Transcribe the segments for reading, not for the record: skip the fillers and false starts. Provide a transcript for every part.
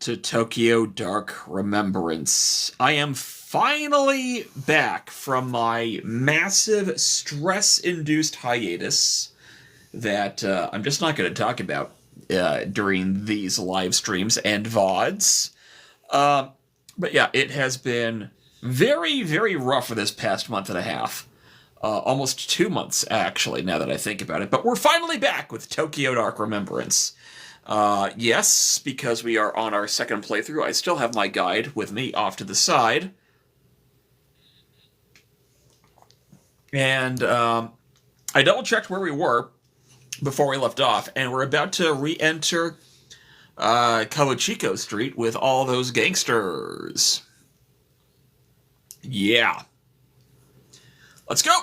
to Tokyo Dark Remembrance. I am finally back from my massive stress-induced hiatus that I'm just not going to talk about during these live streams and VODs. But yeah, it has been very, very rough for this past month and a half. Almost 2 months, actually, now that I think about it. But we're finally back with Tokyo Dark Remembrance. Yes, because we are on our second playthrough, I still have my guide with me off to the side. And I double-checked where we were before we left off, and we're about to re-enter Kawachico Street with all those gangsters. Yeah. Let's go!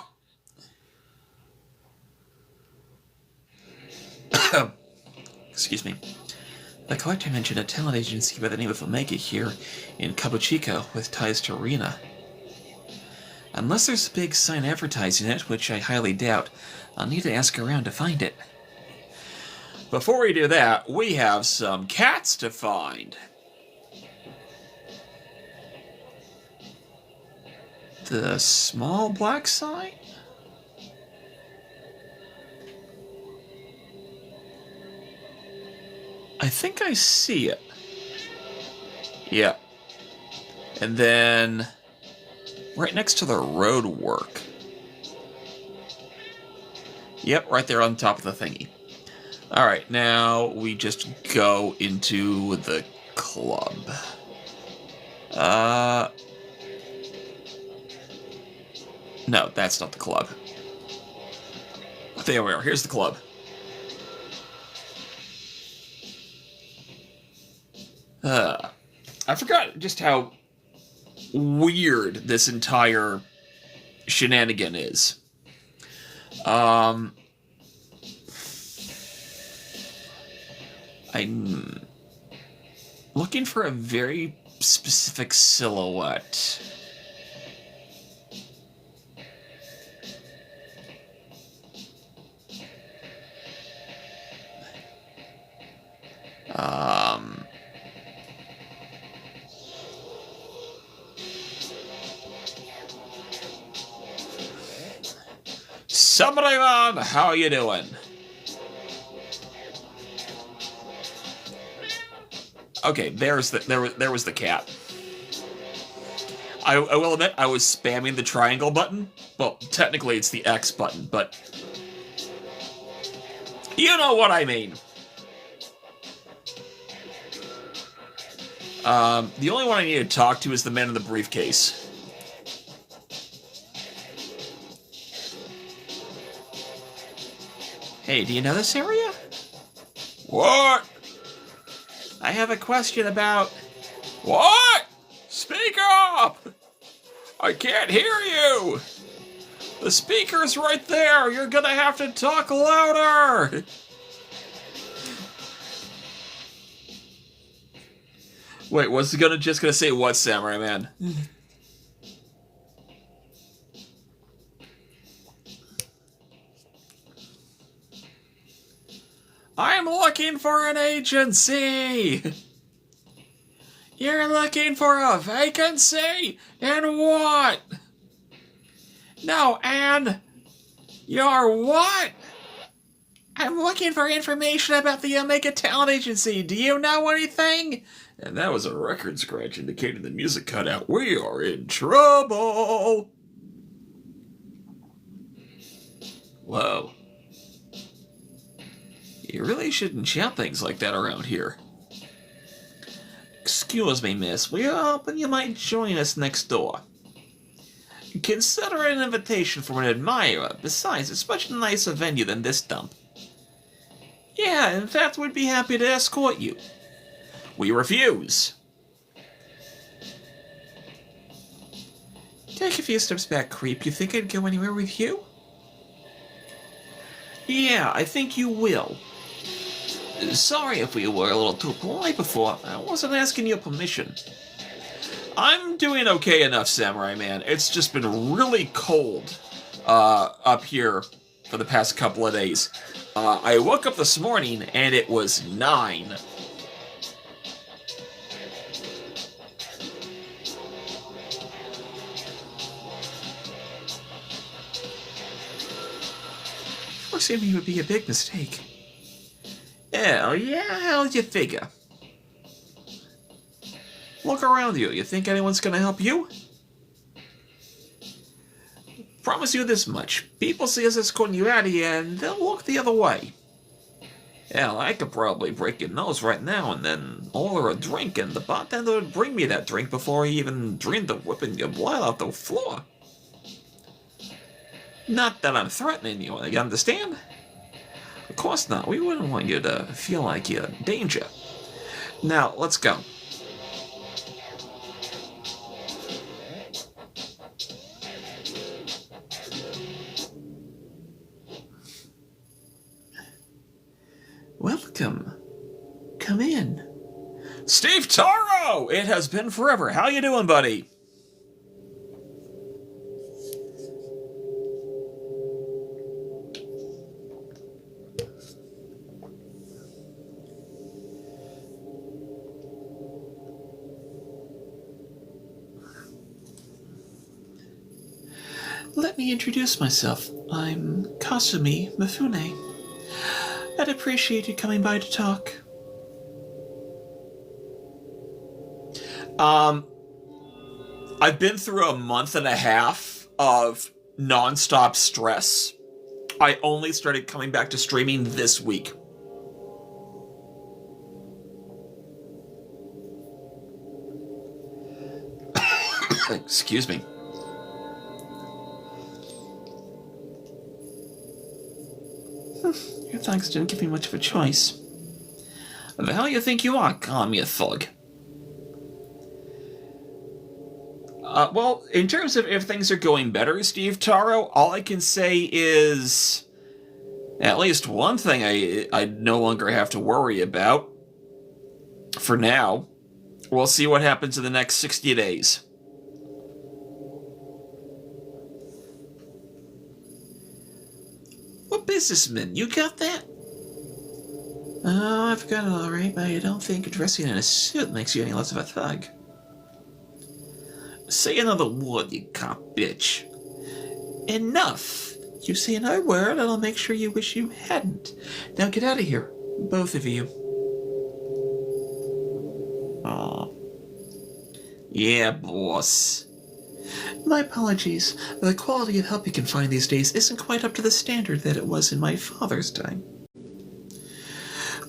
Excuse me. The collector mentioned a talent agency by the name of Omega here in Kabuchiko with ties to Rena. Unless there's a big sign advertising it, which I highly doubt, I'll need to ask around to find it. Before we do that, we have some cats to find. The small black sign? I think I see it. Yeah. And then right next to the road work. Yep, right there on top of the thingy. Alright, now we just go into the club. No, that's not the club. There we are, here's the club. I forgot just how weird this entire shenanigan is. I'm looking for a very specific silhouette. Samurai-man, how you doing? Okay, there was the cat. I will admit I was spamming the triangle button. Well, technically it's the X button, but you know what I mean. The only one I need to talk to is the man in the briefcase. Hey, do you know this area? What? I have a question about... What? Speak up! I can't hear you! The speaker's right there! You're gonna have to talk louder! Wait, was he just gonna say what, Samurai Man? I'm looking for an agency! You're looking for a vacancy? In what? No, and... You're what? I'm looking for information about the Omega Talent Agency. Do you know anything? And that was a record scratch indicating the music cut out. We are in trouble! Whoa. You really shouldn't shout things like that around here. Excuse me, miss. We are hoping you might join us next door. Consider an invitation from an admirer. Besides, it's much nicer venue than this dump. Yeah, in fact, we'd be happy to escort you. We refuse. Take a few steps back, creep. You think I'd go anywhere with you? Yeah, I think you will. Sorry if we were a little too polite before. I wasn't asking your permission. I'm doing okay enough, Samurai Man. It's just been really cold up here for the past couple of days. I woke up this morning and it was 9. Assuming it would be a big mistake. Oh, yeah? How'd you figure? Look around you. You think anyone's gonna help you? Promise you this much. People see us escorting you out of here, and they'll look the other way. Hell, I could probably break your nose right now and then order a drink, and the bartender would bring me that drink before he even dreamed of whipping your blood off the floor. Not that I'm threatening you, you understand? Of course not. We wouldn't want you to feel like you're in danger. Now, let's go. Welcome. Come in. Steve Taro! It has been forever. How you doing, buddy? Let me introduce myself. I'm Kasumi Mifune. I'd appreciate you coming by to talk. I've been through a month and a half of non-stop stress. I only started coming back to streaming this week. Excuse me. Your thugs didn't give me much of a choice. The hell you think you are, calling me a thug? Well, in terms of if things are going better, Steve Taro, all I can say is at least one thing I no longer have to worry about. For now. We'll see what happens in the next 60 days. What businessman? You got that? Oh, I've got it all right, but I don't think dressing in a suit makes you any less of a thug. Say another word, you cop bitch. Enough! You say another word, and I'll make sure you wish you hadn't. Now get out of here, both of you. Aw. Yeah, boss. My apologies. The quality of help you can find these days isn't quite up to the standard that it was in my father's time.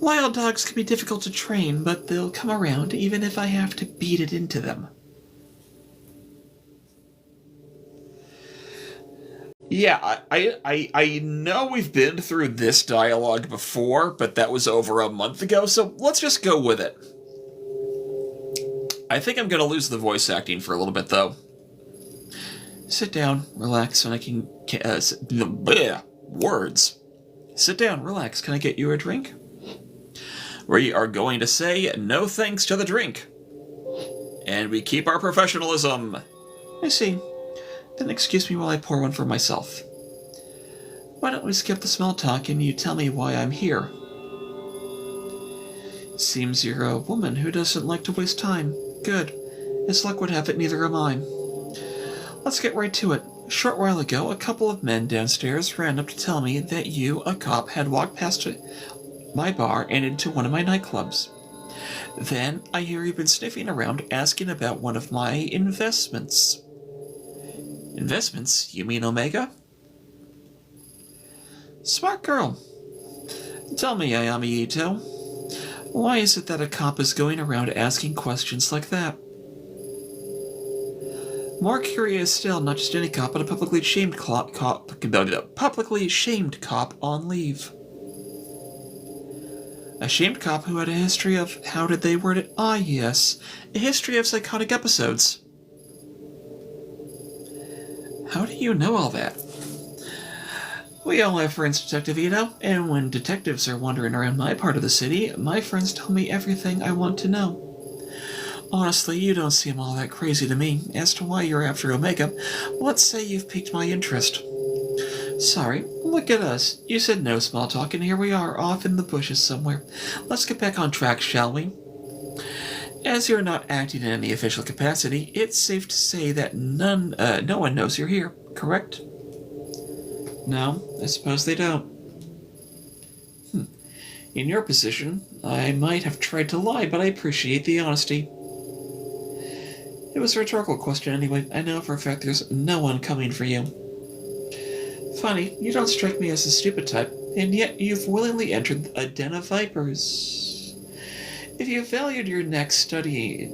Wild dogs can be difficult to train, but they'll come around even if I have to beat it into them. Yeah, I know we've been through this dialogue before, but that was over a month ago, so let's just go with it. I think I'm going to lose the voice acting for a little bit, though. Sit down, relax, and I can... words. Sit down, relax, can I get you a drink? We are going to say no thanks to the drink. And we keep our professionalism. I see. Then excuse me while I pour one for myself. Why don't we skip the small talk and you tell me why I'm here? Seems you're a woman who doesn't like to waste time. Good. As luck would have it, neither am I. Let's get right to it. A short while ago, a couple of men downstairs ran up to tell me that you, a cop, had walked past my bar and into one of my nightclubs. Then I hear you've been sniffing around asking about one of my investments. Investments? You mean Omega? Smart girl. Tell me, Ayami Ito, why is it that a cop is going around asking questions like that? More curious still, not just any cop, but a publicly shamed cop on leave. A shamed cop who had a history of, how did they word it? Ah, yes, a history of psychotic episodes. How do you know all that? We all have friends, Detective Ito, and when detectives are wandering around my part of the city, my friends tell me everything I want to know. Honestly, you don't seem all that crazy to me. As to why you're after Omega, let's say you've piqued my interest. Sorry, look at us. You said no small talk, and here we are, off in the bushes somewhere. Let's get back on track, shall we? As you're not acting in any official capacity, it's safe to say that no one knows you're here, correct? No, I suppose they don't. In your position, I might have tried to lie, but I appreciate the honesty. It was a rhetorical question anyway. I know for a fact there's no one coming for you. Funny, you don't strike me as the stupid type, and yet you've willingly entered a den of vipers. If you valued your neck staying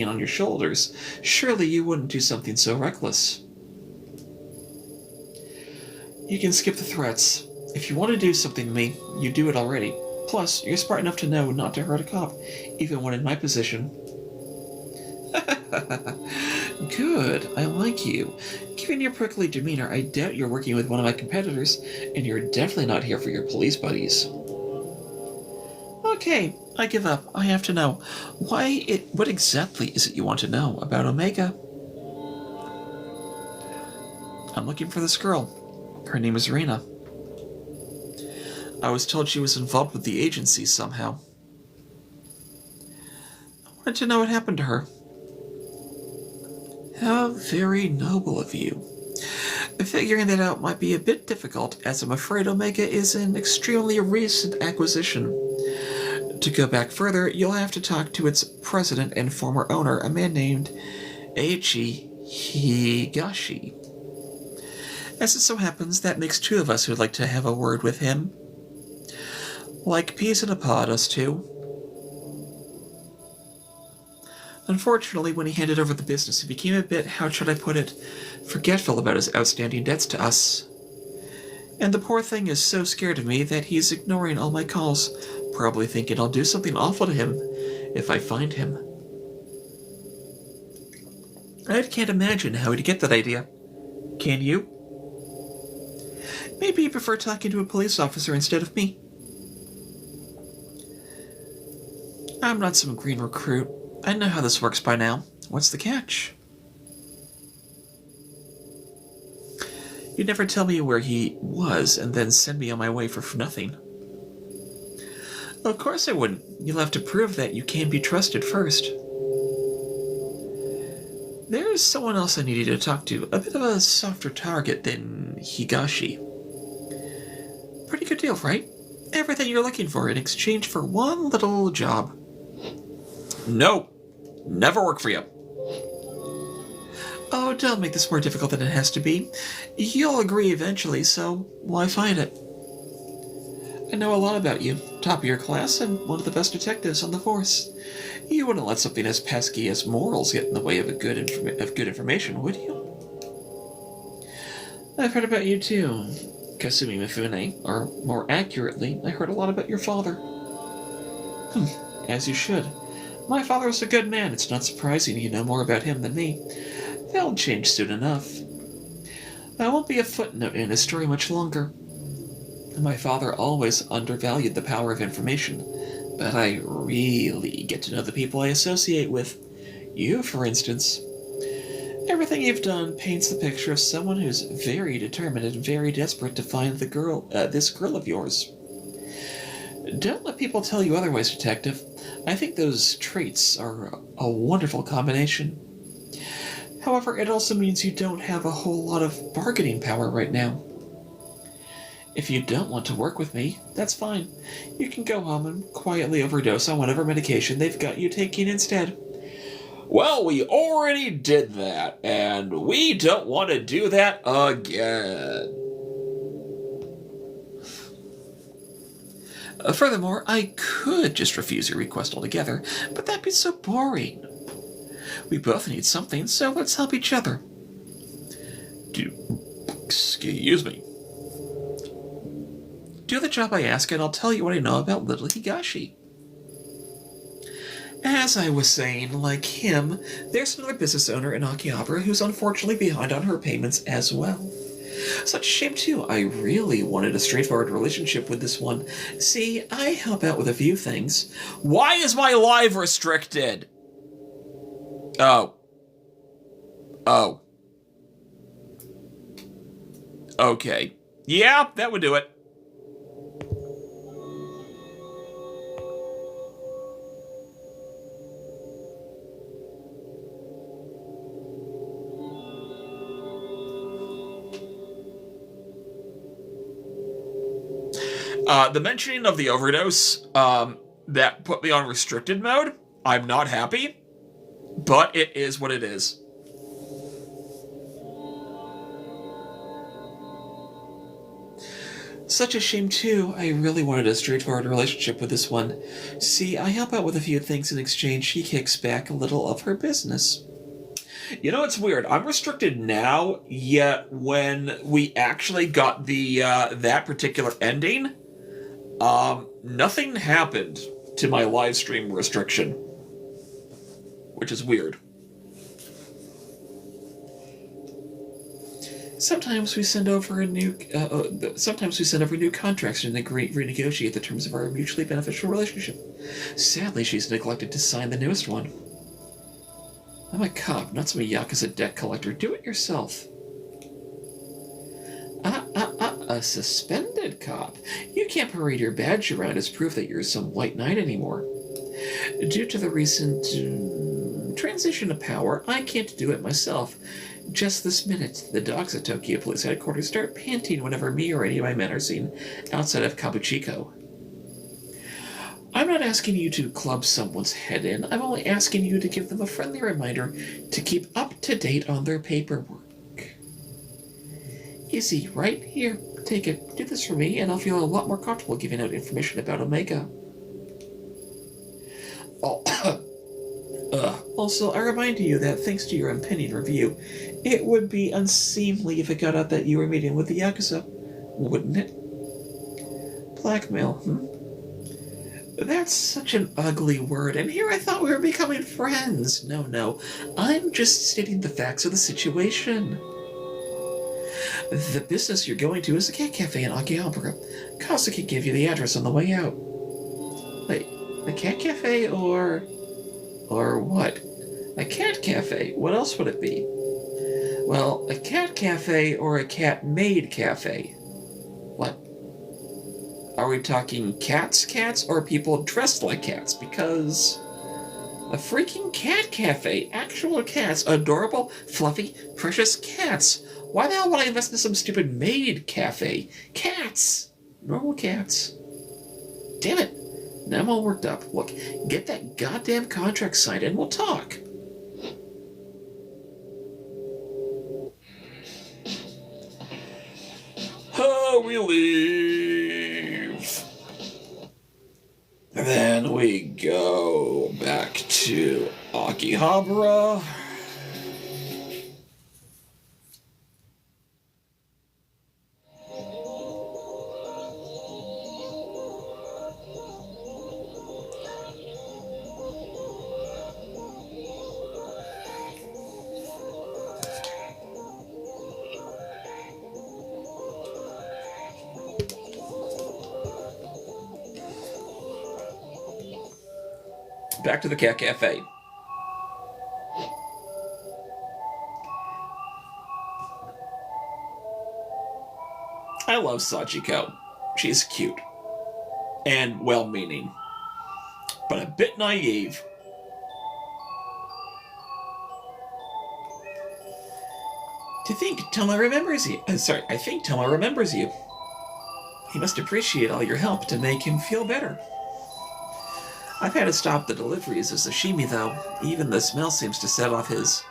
on your shoulders, surely you wouldn't do something so reckless. You can skip the threats. If you want to do something to me, you do it already. Plus, you're smart enough to know not to hurt a cop, even when in my position. Good, I like you. Given your prickly demeanor, I doubt you're working with one of my competitors, and you're definitely not here for your police buddies. Okay, I give up. I have to know. What exactly is it you want to know about Omega? I'm looking for this girl. Her name is Rena. I was told she was involved with the agency somehow. I wanted to know what happened to her. How very noble of you. Figuring that out might be a bit difficult, as I'm afraid Omega is an extremely recent acquisition. To go back further, you'll have to talk to its president and former owner, a man named Eiichi Higashi. As it so happens, that makes two of us who'd like to have a word with him. Like peas in a pod, us two. Unfortunately, when he handed over the business, he became a bit, how should I put it, forgetful about his outstanding debts to us. And the poor thing is so scared of me that he's ignoring all my calls, probably thinking I'll do something awful to him if I find him. I can't imagine how he'd get that idea. Can you? Maybe you prefer talking to a police officer instead of me. I'm not some green recruit. I know how this works by now. What's the catch? You'd never tell me where he was and then send me on my way for nothing. Of course I wouldn't. You'll have to prove that you can be trusted first. There's someone else I need you to talk to. A bit of a softer target than Higashi. Pretty good deal, right? Everything you're looking for in exchange for one little job. No. Never work for you. Oh, don't make this more difficult than it has to be. You'll agree eventually, so why fight it? I know a lot about you. Top of your class and one of the best detectives on the force. You wouldn't let something as pesky as morals get in the way of good information, would you? I've heard about you too, Kasumi Mifune, or more accurately, I heard a lot about your father. As you should. My father was a good man. It's not surprising you know more about him than me. They'll change soon enough. I won't be a footnote in his story much longer. My father always undervalued the power of information, but I really get to know the people I associate with. You, for instance. Everything you've done paints the picture of someone who's very determined and very desperate to find this girl of yours. Don't let people tell you otherwise, Detective. I think those traits are a wonderful combination. However, it also means you don't have a whole lot of bargaining power right now. If you don't want to work with me, that's fine. You can go home and quietly overdose on whatever medication they've got you taking instead. Well, we already did that, and we don't want to do that again. Furthermore, I could just refuse your request altogether, but that'd be so boring. We both need something, so let's help each other. Excuse me. Do the job I ask, and I'll tell you what I know about little Higashi. As I was saying, like him, there's another business owner in Akihabara who's unfortunately behind on her payments as well. Such a shame, too. I really wanted a straightforward relationship with this one. See, I help out with a few things. Why is my live restricted? Oh. Okay. Yeah, that would do it. The mentioning of the overdose, that put me on restricted mode. I'm not happy, but it is what it is. Such a shame, too. I really wanted a straightforward relationship with this one. See, I help out with a few things in exchange. She kicks back a little of her business. You know, it's weird. I'm restricted now, yet when we actually got the that particular ending, nothing happened to my live stream restriction, which is weird. Sometimes we send over new contracts and renegotiate the terms of our mutually beneficial relationship. Sadly, she's neglected to sign the newest one. I'm a cop, not some Yakuza debt collector. Do it yourself. A suspended cop. You can't parade your badge around as proof that you're some white knight anymore. Due to the recent transition of power, I can't do it myself. Just this minute, the dogs at Tokyo Police Headquarters start panting whenever me or any of my men are seen outside of Kabuchiko. I'm not asking you to club someone's head in. I'm only asking you to give them a friendly reminder to keep up to date on their paperwork. Easy, right? Here, take it. Do this for me, and I'll feel a lot more comfortable giving out information about Omega. Oh, also, I remind you that thanks to your impending review, it would be unseemly if it got out that you were meeting with the Yakuza, wouldn't it? Blackmail, That's such an ugly word, and here I thought we were becoming friends. No, I'm just stating the facts of the situation. The business you're going to is a cat cafe in Akihabara. Kasa can give you the address on the way out. Wait, a cat cafe or what? A cat cafe? What else would it be? Well, a cat cafe or a cat-made cafe? What? Are we talking cats or people dressed like cats? Because a freaking cat cafe, actual cats, adorable, fluffy, precious cats. Why the hell would I invest in some stupid maid cafe? Cats! Normal cats. Damn it. Now I'm all worked up. Look, get that goddamn contract signed and we'll talk. Oh, we leave. Then we go back to Akihabara. Back to the cat cafe. I love Sachiko. She's cute and well-meaning, but a bit naive. I think Toma remembers you. He must appreciate all your help to make him feel better. I've had to stop the deliveries of sashimi, though. Even the smell seems to set off his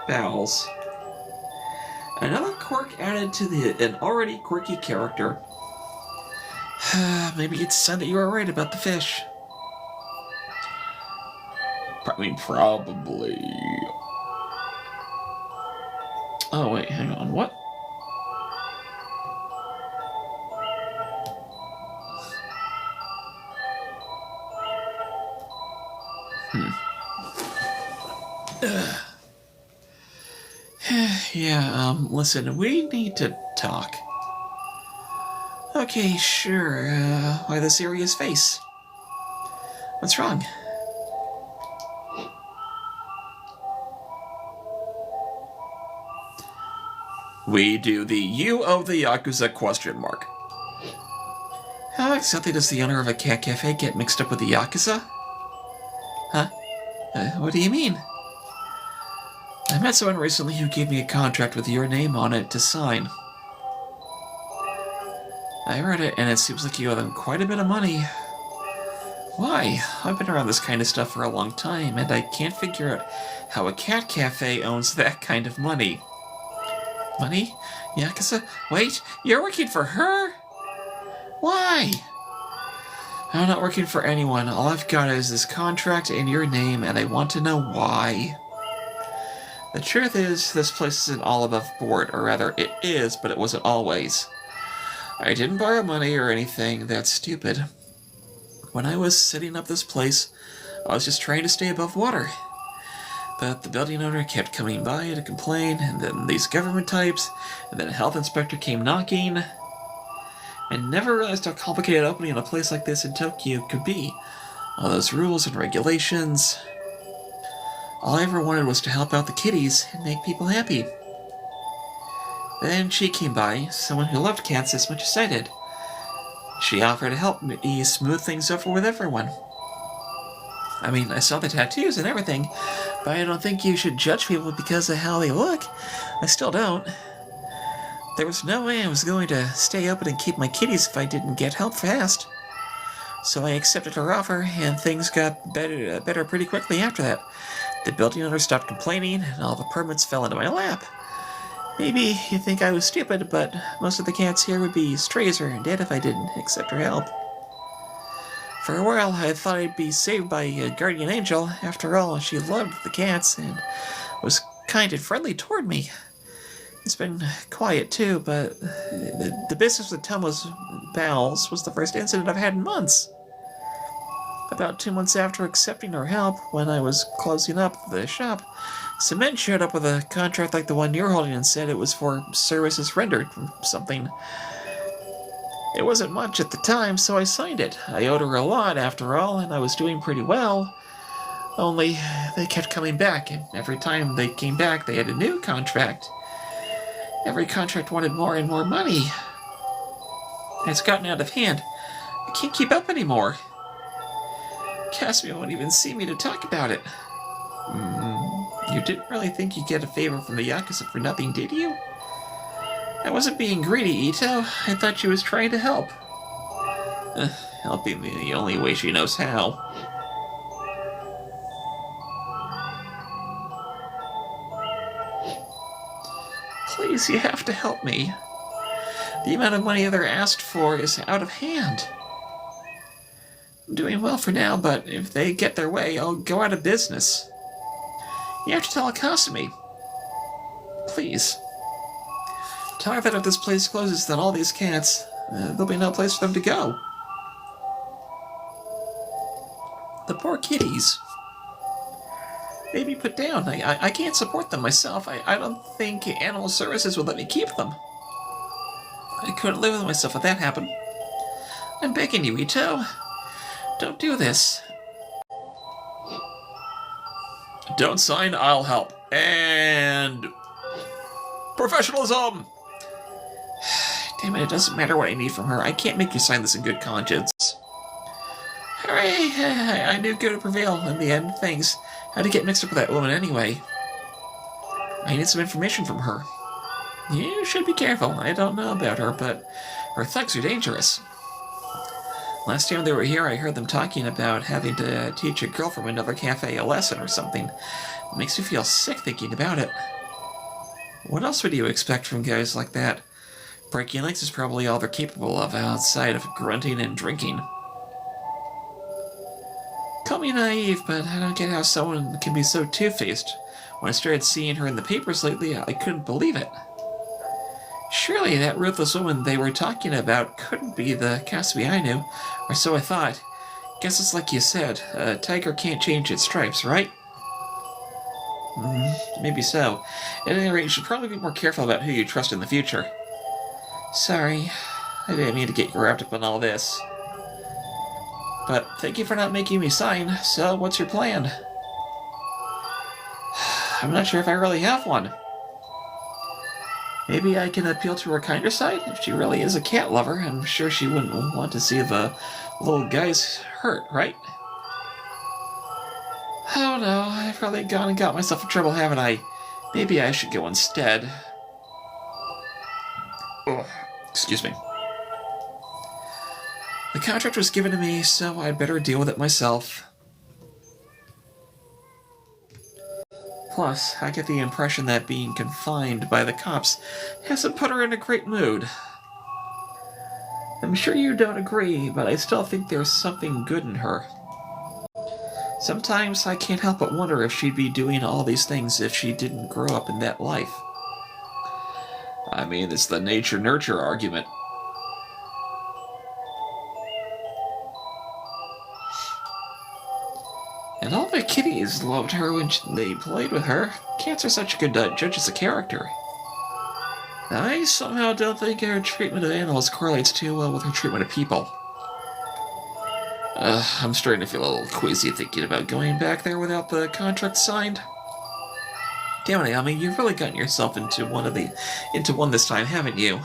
bowels. Another quirk added to an already quirky character. Maybe it's time that you were right about the fish. Probably. Oh, wait, hang on. What? Yeah, listen, we need to talk. Okay, sure, why the serious face? What's wrong? We do the you of the Yakuza question mark. How exactly does the owner of a cat cafe get mixed up with the Yakuza? Huh? What do you mean? I met someone recently who gave me a contract with your name on it to sign. I read it, and it seems like you owe them quite a bit of money. Why? I've been around this kind of stuff for a long time, and I can't figure out how a cat cafe owns that kind of money. Money? Yakuza? Wait, you're working for her? Why? I'm not working for anyone. All I've got is this contract in your name, and I want to know why. The truth is, this place isn't all above board, or rather, it is, but it wasn't always. I didn't borrow money or anything. That's stupid. When I was setting up this place, I was just trying to stay above water. But the building owner kept coming by to complain, and then these government types, and then a health inspector came knocking. I never realized how complicated opening a place like this in Tokyo could be. All those rules and regulations. All I ever wanted was to help out the kiddies and make people happy. Then she came by, someone who loved cats as much as I did. She offered to help me smooth things over with everyone. I mean, I saw the tattoos and everything, but I don't think you should judge people because of how they look. I still don't. There was no way I was going to stay open and keep my kitties if I didn't get help fast. So I accepted her offer, and things got better pretty quickly after that. The building owner stopped complaining, and all the permits fell into my lap. Maybe you think I was stupid, but most of the cats here would be strays or dead if I didn't accept her help. For a while, I thought I'd be saved by a guardian angel. After all, she loved the cats and was kind and friendly toward me. It's been quiet, too, but the business with Tomo's pals was the first incident I've had in months. About 2 months after accepting her help, when I was closing up the shop, Cement showed up with a contract like the one you're holding and said it was for services rendered or something. It wasn't much at the time, so I signed it. I owed her a lot, after all, and I was doing pretty well. Only, they kept coming back, and every time they came back, they had a new contract. Every contract wanted more and more money. It's gotten out of hand. I can't keep up anymore. Casimir won't even see me to talk about it. You didn't really think you'd get a favor from the Yakuza for nothing, did you? I wasn't being greedy, Ito. I thought she was trying to help. Helping me the only way she knows how. Please, you have to help me. The amount of money they're asked for is out of hand. I'm doing well for now, but if they get their way, I'll go out of business. You have to tell Akasumi. Please. Tell her that if this place closes, then all these cats, there'll be no place for them to go. The poor kitties. They'd be put down. I can't support them myself. I don't think Animal Services would let me keep them. I couldn't live with myself if that happened. I'm begging you, Ito. Don't do this. Don't sign, I'll help. And... professionalism! Damn it, it doesn't matter what I need from her. I can't make you sign this in good conscience. Hooray! I knew good would prevail in the end. Thanks. How'd you get mixed up with that woman anyway? I need some information from her. You should be careful. I don't know about her, but her thugs are dangerous. Last time they were here, I heard them talking about having to teach a girl from another cafe a lesson or something. It makes me feel sick thinking about it. What else would you expect from guys like that? Breaking legs is probably all they're capable of outside of grunting and drinking. Call me naive, but I don't get how someone can be so two-faced. When I started seeing her in the papers lately, I couldn't believe it. Surely that ruthless woman they were talking about couldn't be the Kasumi I knew, or so I thought. Guess it's like you said, a tiger can't change its stripes, right? Maybe so. At any rate, you should probably be more careful about who you trust in the future. Sorry, I didn't mean to get you wrapped up in all this. But thank you for not making me sign, so what's your plan? I'm not sure if I really have one. Maybe I can appeal to her kinder side? If she really is a cat lover, I'm sure she wouldn't want to see the little guys hurt, right? Oh no, I've probably gone and got myself in trouble, haven't I? Maybe I should go instead. Ugh, excuse me. The contract was given to me, so I'd better deal with it myself. Plus, I get the impression that being confined by the cops hasn't put her in a great mood. I'm sure you don't agree, but I still think there's something good in her. Sometimes I can't help but wonder if she'd be doing all these things if she didn't grow up in that life. I mean, it's the nature-nurture argument. And all the kitties loved her when they played with her. Cats are such good judges of character. I somehow don't think her treatment of animals correlates too well with her treatment of people. I'm starting to feel a little queasy thinking about going back there without the contract signed. Damn it, Naomi, you've really gotten yourself into one this time, haven't you?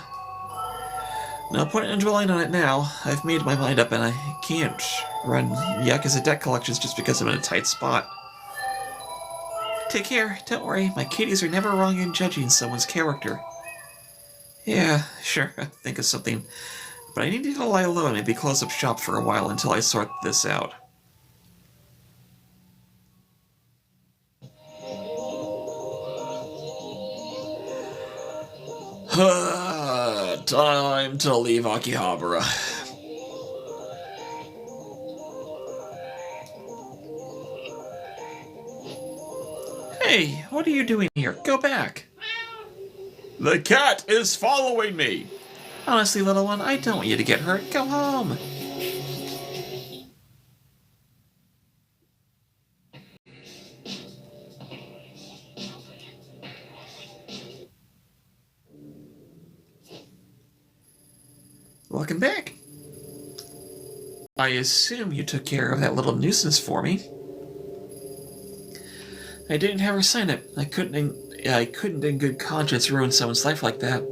No point in dwelling on it now. I've made my mind up and I can't run Yakuza debt collections just because I'm in a tight spot. Take care, don't worry, my kitties are never wrong in judging someone's character. Yeah, sure, I'll think of something. But I need to lie low and maybe close up shop for a while until I sort this out. Time to leave Akihabara. Hey, what are you doing here? Go back. The cat is following me. Honestly, little one, I don't want you to get hurt. Go home. Welcome back. I assume you took care of that little nuisance for me. I didn't have her sign it. I couldn't in good conscience ruin someone's life like that.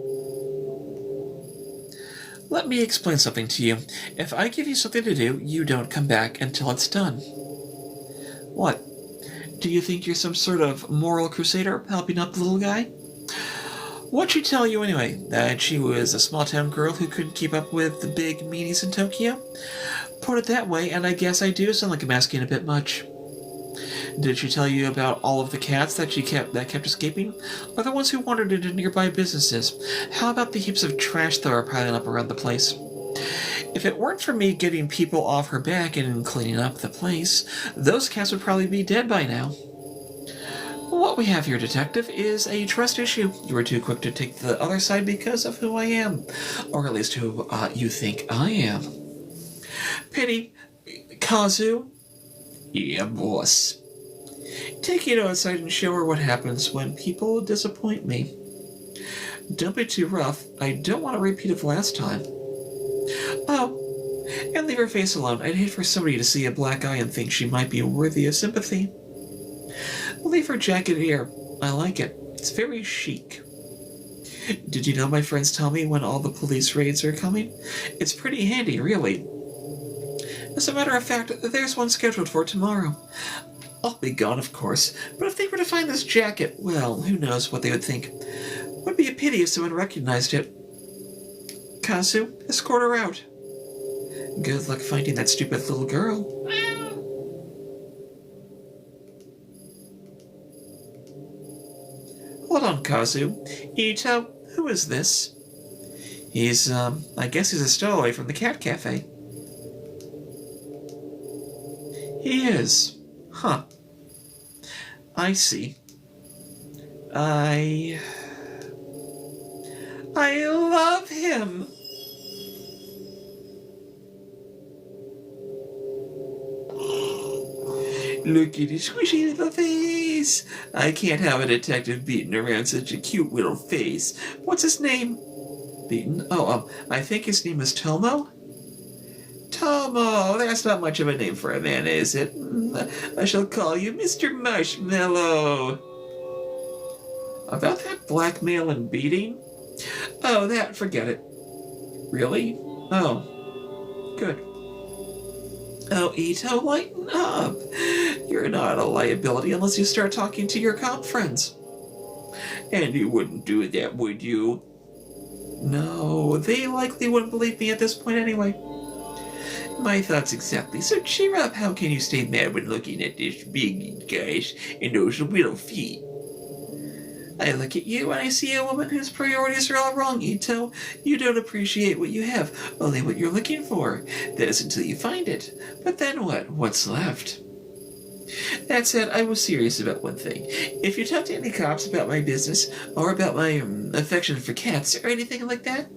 Let me explain something to you. If I give you something to do, you don't come back until it's done. What? Do you think you're some sort of moral crusader helping up the little guy? What'd she tell you anyway? That she was a small-town girl who couldn't keep up with the big meanies in Tokyo? Put it that way, and I guess I do sound like I'm asking a bit much. Did she tell you about all of the cats that kept escaping? Or the ones who wandered into nearby businesses? How about the heaps of trash that are piling up around the place? If it weren't for me getting people off her back and cleaning up the place, those cats would probably be dead by now. What we have here, Detective, is a trust issue. You were too quick to take the other side because of who I am. Or at least who you think I am. Pity. Kazu? Yeah, boss. Take Ito outside and show her what happens when people disappoint me. Don't be too rough. I don't want a repeat of last time. Oh, and leave her face alone. I'd hate for somebody to see a black eye and think she might be worthy of sympathy. Leave her jacket here. I like it. It's very chic. Did you know my friends tell me when all the police raids are coming? It's pretty handy, really. As a matter of fact, there's one scheduled for tomorrow. I'll be gone, of course, but if they were to find this jacket, well, who knows what they would think. Would be a pity if someone recognized it. Kazu, escort her out. Good luck finding that stupid little girl. Hold on, Kazu. Ito, who is this? He's, I guess he's a stowaway from the cat cafe. He is. Huh. I see. I love him! Look at his squishy little face! I can't have a detective beating around such a cute little face. What's his name? Beaten? I think his name is Tomo? Tomo! That's not much of a name for a man, is it? I shall call you Mr. Marshmallow. About that blackmail and beating? Oh, that, forget it. Really? Oh, good. Oh, Ito, lighten up. You're not a liability unless you start talking to your cop friends. And you wouldn't do that, would you? No, they likely wouldn't believe me at this point anyway. My thoughts exactly. So cheer up. How can you stay mad when looking at this big guys and those little feet? I look at you and I see a woman whose priorities are all wrong, Ito. You don't appreciate what you have, only what you're looking for. That is until you find it. But then what? What's left? That said, I was serious about one thing. If you talk to any cops about my business, or about my affection for cats, or anything like that,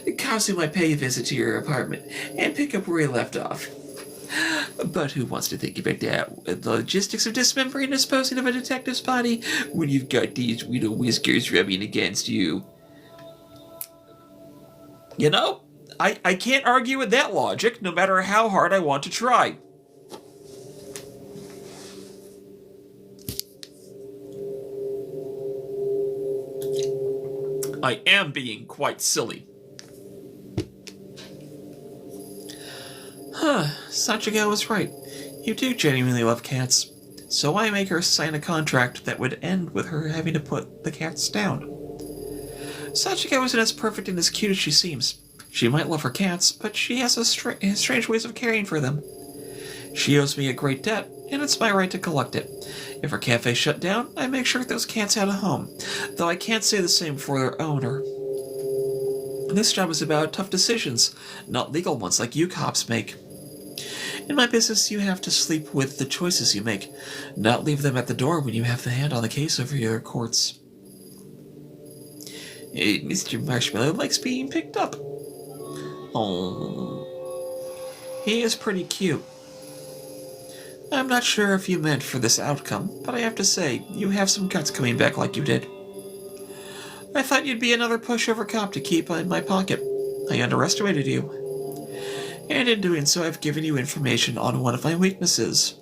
the cops who might pay a visit to your apartment and pick up where you left off. But who wants to think about that? The logistics of dismembering and disposing of a detective's body when you've got these little whiskers rubbing against you? You know, I can't argue with that logic, no matter how hard I want to try. I am being quite silly. Sachiko was right. You do genuinely love cats. So I make her sign a contract that would end with her having to put the cats down. Sachiko isn't as perfect and as cute as she seems. She might love her cats, but she has strange ways of caring for them. She owes me a great debt, and it's my right to collect it. If her cafe shut down, I make sure those cats had a home, though I can't say the same for their owner. This job is about tough decisions, not legal ones like you cops make. In my business, you have to sleep with the choices you make, not leave them at the door when you have the hand on the case over your courts. Hey, Mr. Marshmallow likes being picked up. Oh, he is pretty cute. I'm not sure if you meant for this outcome, but I have to say, you have some guts coming back like you did. I thought you'd be another pushover cop to keep in my pocket. I underestimated you. And in doing so, I've given you information on one of my weaknesses.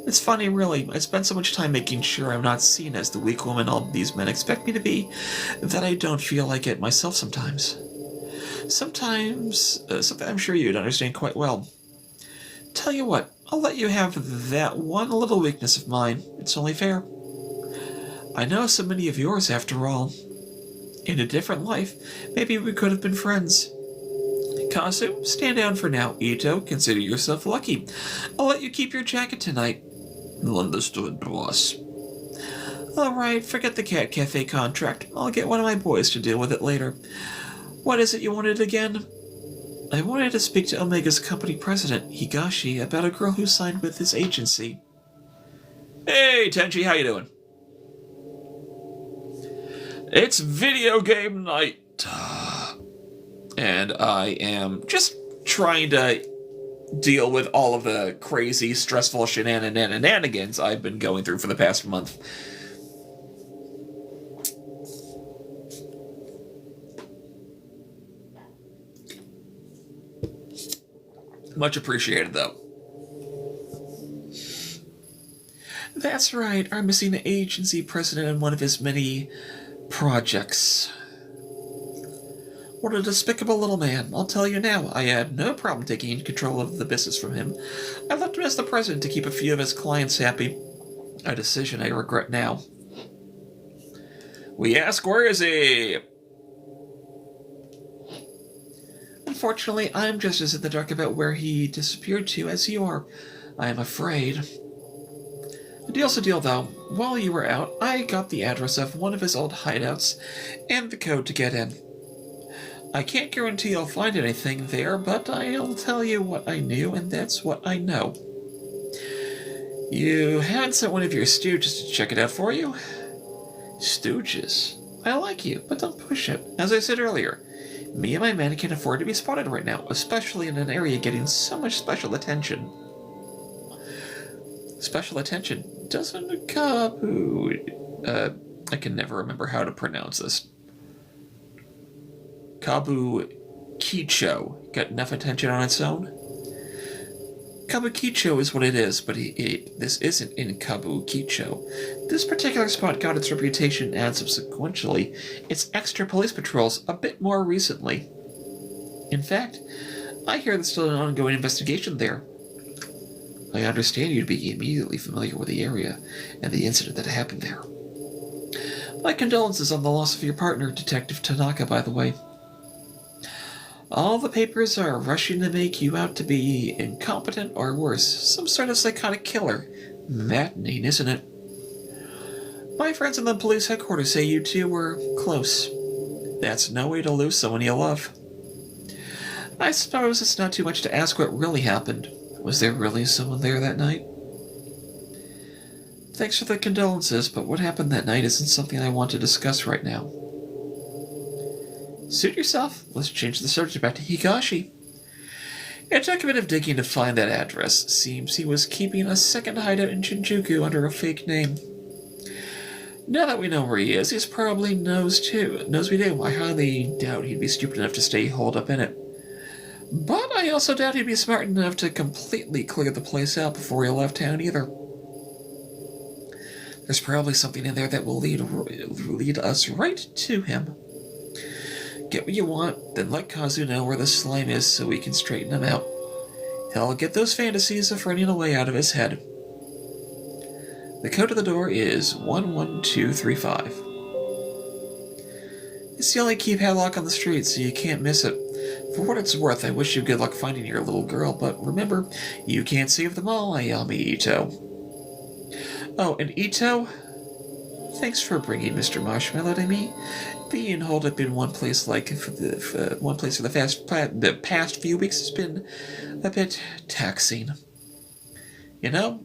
It's funny, really. I spent so much time making sure I'm not seen as the weak woman all these men expect me to be, that I don't feel like it myself sometimes. Something I'm sure you'd understand quite well. Tell you what, I'll let you have that one little weakness of mine. It's only fair. I know so many of yours, after all. In a different life, maybe we could have been friends. Kasu, stand down for now. Ito, consider yourself lucky. I'll let you keep your jacket tonight. Understood, boss. Alright, forget the Cat Cafe contract. I'll get one of my boys to deal with it later. What is it you wanted again? I wanted to speak to Omega's company president, Higashi, about a girl who signed with his agency. Hey, Tenchi, how you doing? It's video game night. And I am just trying to deal with all of the crazy, stressful shenanigans I've been going through for the past month. Much appreciated, though. That's right, I'm missing the agency president in one of his many projects. What a despicable little man. I'll tell you now, I had no problem taking control of the business from him. I left him as the president to keep a few of his clients happy. A decision I regret now. We ask, where is he? Unfortunately, I'm just as in the dark about where he disappeared to as you are. I am afraid. A deal's a deal, though. While you were out, I got the address of one of his old hideouts and the code to get in. I can't guarantee you'll find anything there, but I'll tell you what I knew, and that's what I know. You had sent one of your stooges to check it out for you? Stooges? I like you, but don't push it. As I said earlier, me and my men can't afford to be spotted right now, especially in an area getting so much special attention. Special attention? Doesn't Kabu... I can never remember how to pronounce this. Kabukicho got enough attention on its own? Kabukicho is what it is, but this isn't in Kabukicho. This particular spot got its reputation and subsequently its extra police patrols a bit more recently. In fact, I hear there's still an ongoing investigation there. I understand you'd be immediately familiar with the area and the incident that happened there. My condolences on the loss of your partner, Detective Tanaka, by the way. All the papers are rushing to make you out to be incompetent or worse, some sort of psychotic killer. Maddening, isn't it? My friends in the police headquarters say you two were close. That's no way to lose someone you love. I suppose it's not too much to ask what really happened. Was there really someone there that night? Thanks for the condolences, but what happened that night isn't something I want to discuss right now. Suit yourself. Let's change the subject back to Higashi. It took a bit of digging to find that address. Seems he was keeping a second hideout in Shinjuku under a fake name. Now that we know where he is, he's probably knows we do. I highly doubt he'd be stupid enough to stay holed up in it. But I also doubt he'd be smart enough to completely clear the place out before he left town either. There's probably something in there that will lead us right to him. Get what you want, then let Kazu know where the slime is so we can straighten him out. He'll get those fantasies of running away out of his head. The code of the door is 11235. It's the only keypad lock on the street, so you can't miss it. For what it's worth, I wish you good luck finding your little girl, but remember, you can't save them all, Ayami Ito. Oh, and Ito? Thanks for bringing Mr. Marshmallow to me. Being holed up in one place for the past few weeks has been a bit taxing. You know,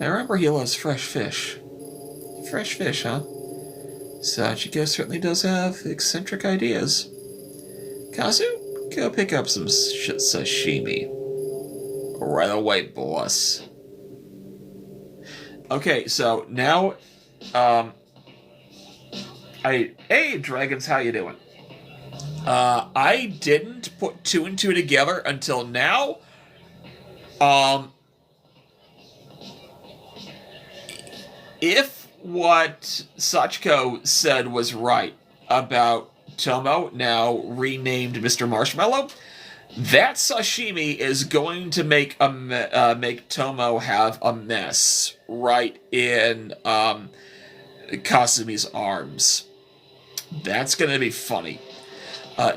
I remember he loves fresh fish. Fresh fish, huh? Sachiko certainly does have eccentric ideas. Kazu, go pick up some sashimi. Right away, boss. Okay, so now, hey, Dragons, how you doing? I didn't put two and two together until now. If what Sachiko said was right about Tomo, now renamed Mr. Marshmallow, that sashimi is going to make Tomo have a mess right in Kasumi's arms. That's going to be funny.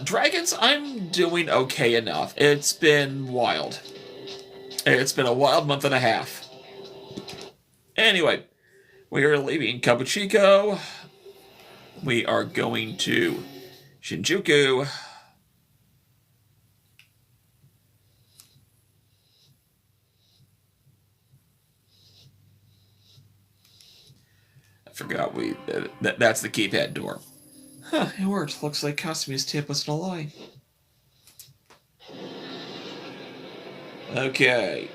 Dragons, I'm doing okay enough. It's been wild. It's been a wild month and a half. Anyway, we are leaving Kabuchiko. We are going to Shinjuku. I forgot that's the keypad door. Huh, it worked. Looks like Kasumi's tip wasn't a lie. Okay.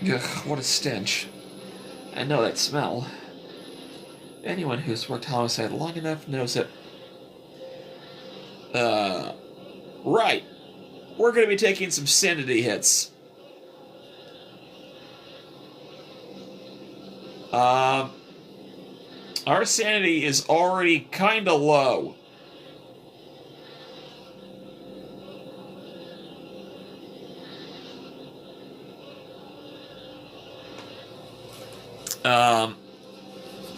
Ugh, what a stench. I know that smell. Anyone who's worked homicide long enough knows it. Right. We're going to be taking some sanity hits. Our sanity is already kind of low.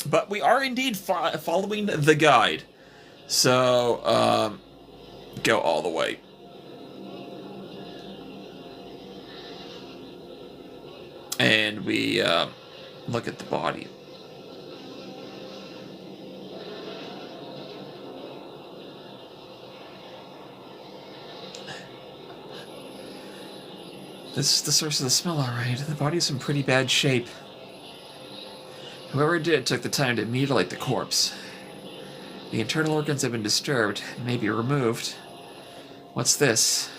But we are indeed following the guide. So, go all the way. And we, look at the body. This is the source of the smell, alright. The body's in pretty bad shape. Whoever did took the time to mutilate the corpse. The internal organs have been disturbed and may be removed. What's this?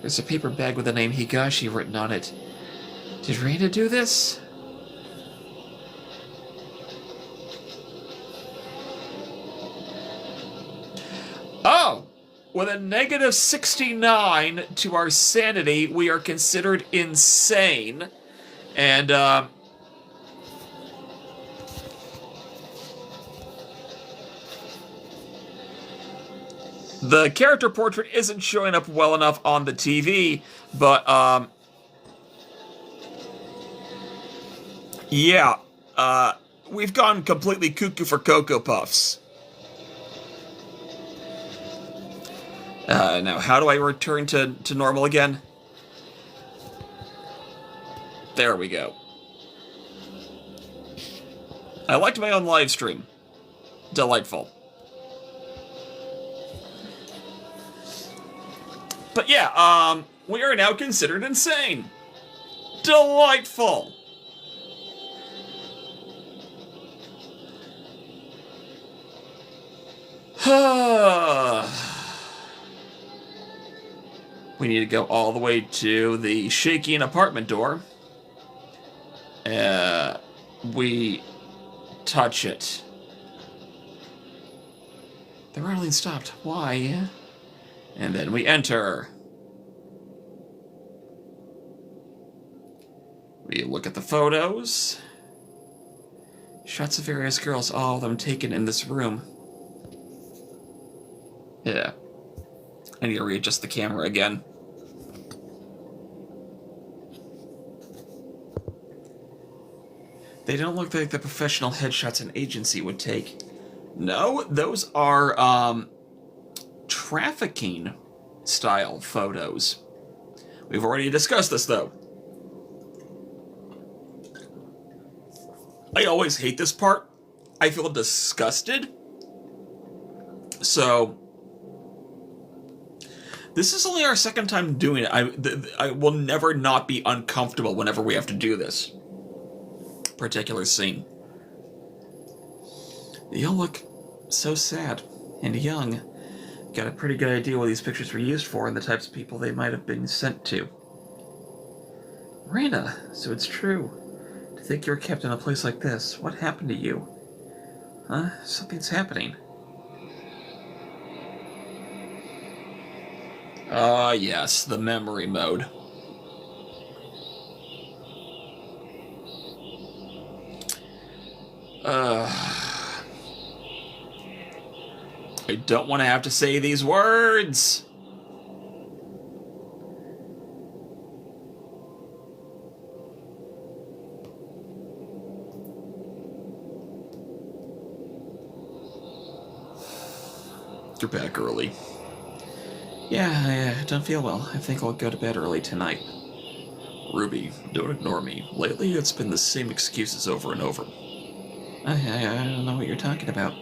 There's a paper bag with the name Higashi written on it. Did Reina do this? Oh! With a negative 69 to our sanity, we are considered insane. And, the character portrait isn't showing up well enough on the TV, but, yeah, we've gone completely cuckoo for Cocoa Puffs. Now, how do I return to normal again? There we go. I liked my own live stream. Delightful. But yeah, we are now considered insane. Delightful. We need to go all the way to the shaking apartment door. We touch it. The rattling stopped. Why? And then we enter. We look at the photos. Shots of various girls, all of them taken in this room. Yeah. I need to readjust the camera again. They don't look like the professional headshots an agency would take. No, those are, trafficking style photos. We've already discussed this, though. I always hate this part. I feel disgusted. So, this is only our second time doing it. I will never not be uncomfortable whenever we have to do this particular scene. They all look so sad and young. Got a pretty good idea what these pictures were used for and the types of people they might have been sent to. Rena, so it's true. To think you're kept in a place like this. What happened to you? Huh? Something's happening. Ah, yes, the memory mode. I don't want to have to say these words. You're back early. Yeah, I don't feel well. I think I'll go to bed early tonight. Ruby, don't ignore me. Lately, it's been the same excuses over and over. I don't know what you're talking about.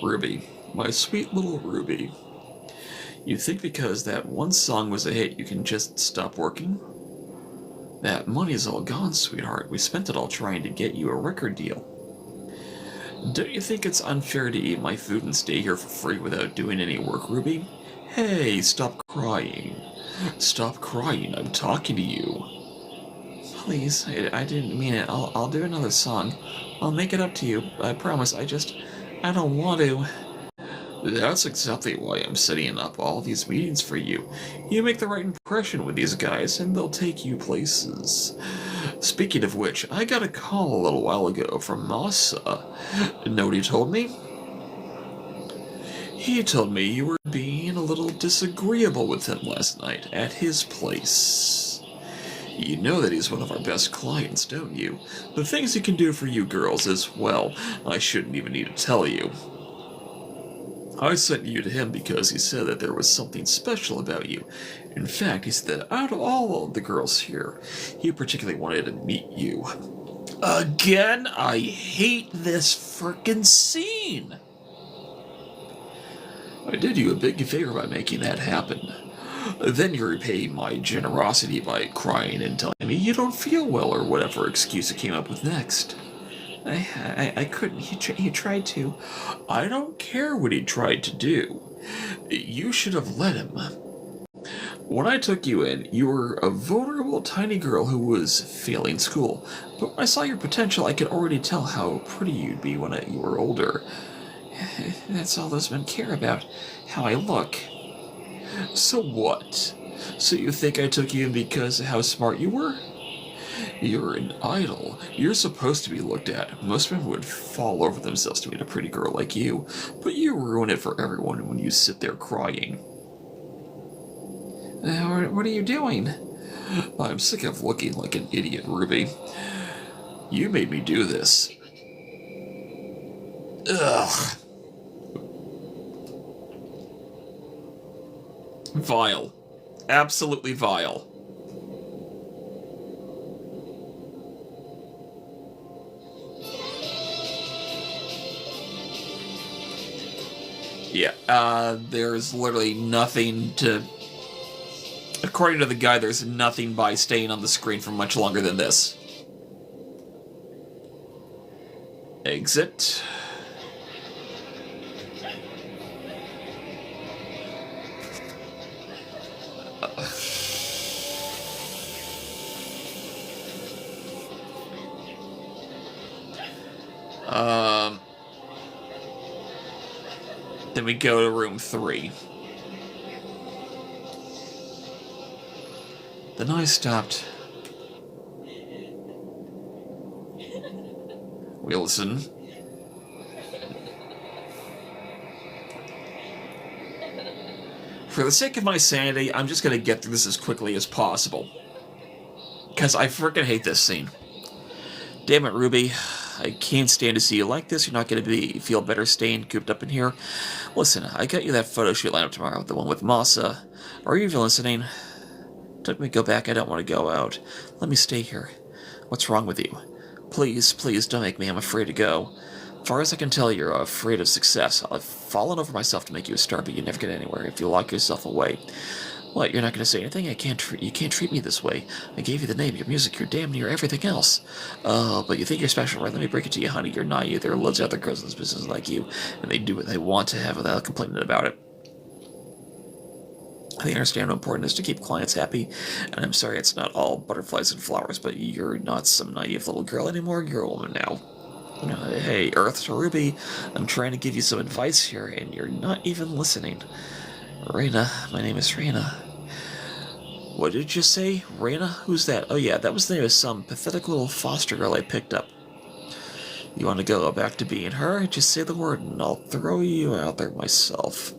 Ruby, my sweet little Ruby. You think because that one song was a hit, you can just stop working? That money's all gone, sweetheart. We spent it all trying to get you a record deal. Don't you think it's unfair to eat my food and stay here for free without doing any work, Ruby? Hey, stop crying. Stop crying, I'm talking to you. Please, I didn't mean it. I'll do another song. I'll make it up to you. I promise. I don't want to. That's exactly why I'm setting up all these meetings for you. You make the right impression with these guys, and they'll take you places. Speaking of which, I got a call a little while ago from Masa. Know what he told me? He told me you were being a little disagreeable with him last night at his place. You know that he's one of our best clients, don't you? The things he can do for you girls as well, I shouldn't even need to tell you. I sent you to him because he said that there was something special about you. In fact, he said that out of all of the girls here, he particularly wanted to meet you. Again, I hate this frickin' scene. I did you a big favor by making that happen. Then you repay my generosity by crying and telling me you don't feel well or whatever excuse you came up with next. I couldn't. He tried to. I don't care what he tried to do. You should have let him. When I took you in, you were a vulnerable tiny girl who was failing school. But when I saw your potential, I could already tell how pretty you'd be when you were older. That's all those men care about, how I look. So what? So you think I took you in because of how smart you were? You're an idol. You're supposed to be looked at. Most men would fall over themselves to meet a pretty girl like you, but you ruin it for everyone when you sit there crying. What are you doing? I'm sick of looking like an idiot, Ruby. You made me do this. Ugh. Vile. Absolutely vile. Yeah, there's literally nothing to... According to the guy, there's nothing by staying on the screen for much longer than this. Exit. Then we go to room 3. The noise stopped. We listen. For the sake of my sanity, I'm just gonna get through this as quickly as possible. Because I freaking hate this scene. Damn it, Ruby. I can't stand to see you like this. You're not going to feel better staying cooped up in here. Listen, I got you that photo shoot lineup tomorrow, the one with Masa. Are you even listening? Don't make me go back. I don't want to go out. Let me stay here. What's wrong with you? Please, please don't make me. I'm afraid to go. As far as I can tell, you're afraid of success. I've fallen over myself to make you a star, but you never get anywhere if you lock yourself away. What, you're not going to say anything? You can't treat me this way. I gave you the name, your music, your damn near everything else. Oh, but you think you're special, right? Let me break it to you, honey. You're not you. There are loads of other girls in this business like you, and they do what they want to have without complaining about it. I understand how important it is to keep clients happy, and I'm sorry it's not all butterflies and flowers, but you're not some naive little girl anymore. You're a woman now. Hey, Earth to Ruby, I'm trying to give you some advice here, and you're not even listening. Reina, my name is Reina. What did you say? Reina? Who's that? Oh yeah, that was the name of some pathetic little foster girl I picked up. You want to go back to being her? Just say the word and I'll throw you out there myself.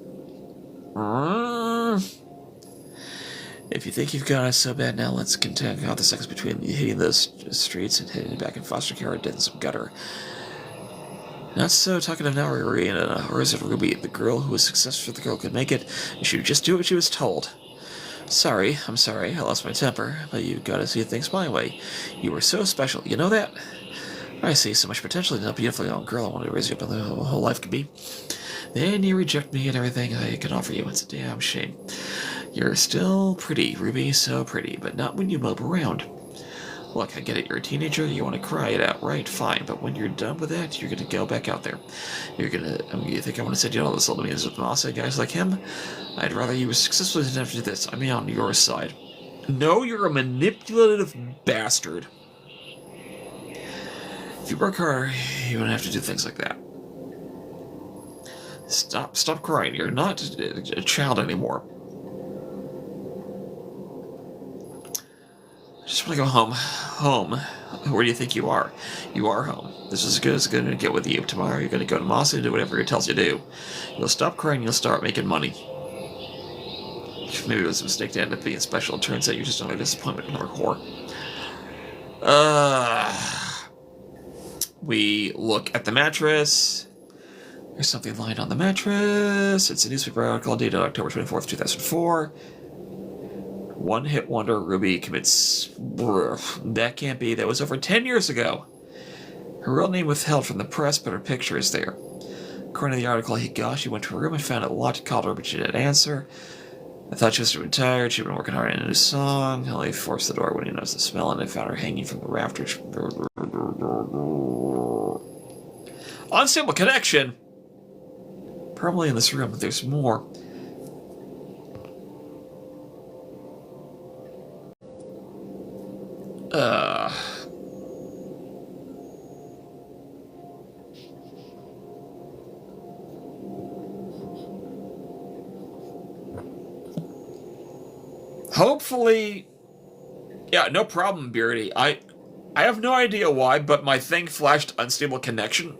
If you think you've got it so bad now, let's continue out the seconds between hitting those streets and hitting back in foster care or dead in some gutter. Not so talkative now, Reina, or is it Ruby, the girl who was successful, the girl who could make it, and she would just do what she was told. Sorry, I'm sorry, I lost my temper, but you've got to see things my way. You were so special, you know that? I see so much potential in a beautiful young girl I wanted to raise you up the whole life could be. Then you reject me and everything I can offer you. It's a damn shame. You're still pretty, Ruby, so pretty, but not when you mope around. Look, I get it, you're a teenager, you want to cry it out, right? Fine, but when you're done with that, you're going to go back out there. You think I want to send you all this little meetings with Masa guys like him? I'd rather you were successful than have to do this. I mean, on your side. No, you're a manipulative bastard. If you work hard, you won't have to do things like that. Stop crying. You're not a child anymore. I just want to go home. Home. Where do you think you are? You are home. This is as good as it's going to get with you. Tomorrow you're going to go to Masa and do whatever he tells you to do. You'll stop crying and you'll start making money. Maybe it was a mistake to end up being special. It turns out you're just another disappointment or whore. We look at the mattress. There's something lying on the mattress. It's a newspaper article dated October 24th, 2004. One-hit wonder Ruby commits... That can't be. That was over 10 years ago. Her real name withheld from the press, but her picture is there. According to the article, she went to her room and found it locked, called her, but she didn't answer. I thought she was retired. She'd been working hard on a new song. He forced the door when he noticed the smell, and I found her hanging from the rafters. Unstable connection! Probably in this room, but there's more. Hopefully... Yeah, no problem, Beardy. I have no idea why, but my thing flashed unstable connection.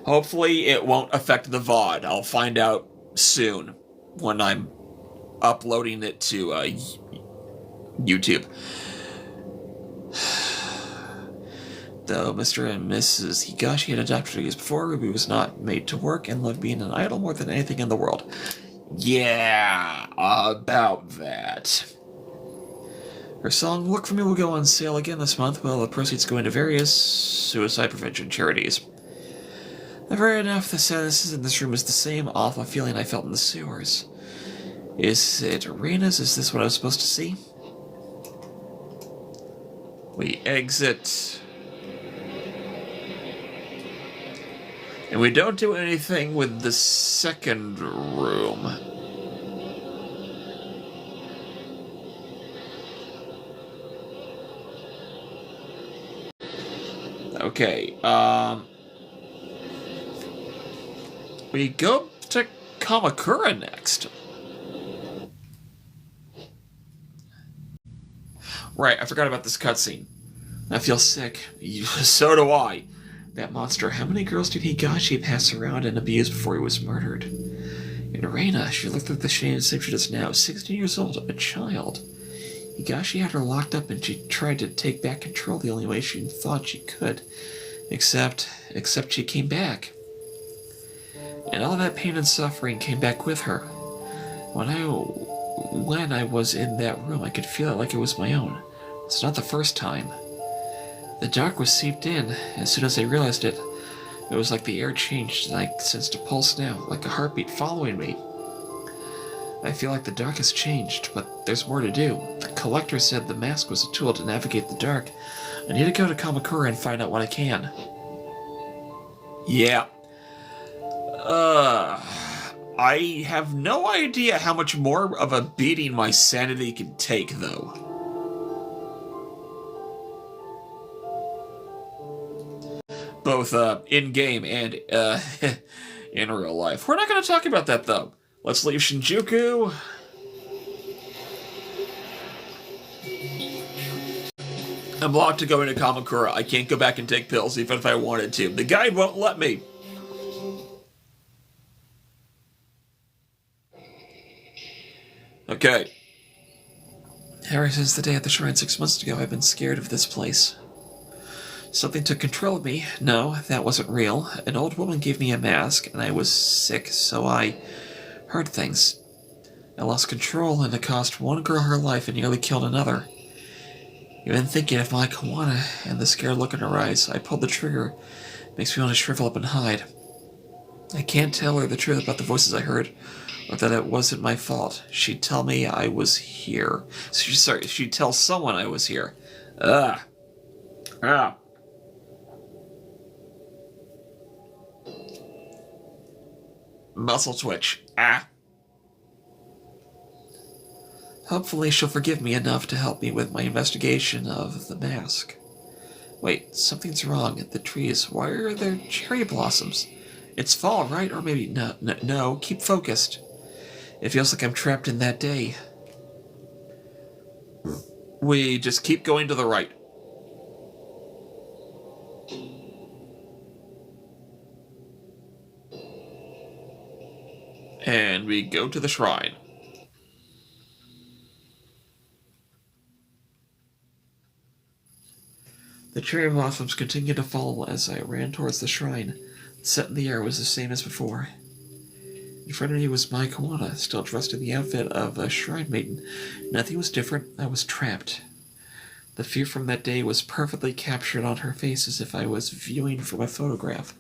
Hopefully it won't affect the VOD. I'll find out soon when I'm uploading it to YouTube. though Mr. and Mrs. Higashi had adopted her years before, Ruby was not made to work and loved being an idol more than anything in the world. Yeah, about that. Her song Look For Me will go on sale again this month, while the proceeds go into various suicide prevention charities. Fair enough, the sadness in this room is the same awful feeling I felt in the sewers. Is it Rena's? Is this what I was supposed to see? We exit. And we don't do anything with the second room. Okay, we go to Kamakura next. Right, I forgot about this cutscene. I feel sick. So do I. That monster, how many girls did Higashi pass around and abuse before he was murdered? And Reina, she looked like the same she does now, 16 years old, a child. Higashi had her locked up and she tried to take back control the only way she thought she could. Except she came back. And all that pain and suffering came back with her. When I was in that room, I could feel it like it was my own. It's not the first time. The dark was seeped in. As soon as I realized it, it was like the air changed and I sensed a pulse now, like a heartbeat following me. I feel like the dark has changed, but there's more to do. The collector said the mask was a tool to navigate the dark. I need to go to Kamakura and find out what I can. Yeah. I have no idea how much more of a beating my sanity can take, though. Both, in-game and, in real life. We're not going to talk about that, though. Let's leave Shinjuku. I'm locked to go into Kamakura. I can't go back and take pills, even if I wanted to. The guide won't let me. Okay. Ever since the day at the shrine 6 months ago, I've been scared of this place. Something took control of me. No, that wasn't real. An old woman gave me a mask, and I was sick, so I heard things. I lost control, and it cost one girl her life and nearly killed another. Even thinking of my Kawana and the scared look in her eyes, I pulled the trigger. Makes me want to shrivel up and hide. I can't tell her the truth about the voices I heard, or that it wasn't my fault. She'd tell me I was here. She'd tell someone I was here. Muscle twitch. Hopefully she'll forgive me enough to help me with my investigation of the mask. Wait, something's wrong. The trees, why are there cherry blossoms? It's fall, right? Or maybe no. Keep focused. It feels like I'm trapped in that day. We just keep going to the right. And we go to the shrine. The cherry blossoms continued to fall as I ran towards the shrine. The scent in the air was the same as before. In front of me was Mai Kawana, still dressed in the outfit of a shrine maiden. Nothing was different. I was trapped. The fear from that day was perfectly captured on her face as if I was viewing from a photograph.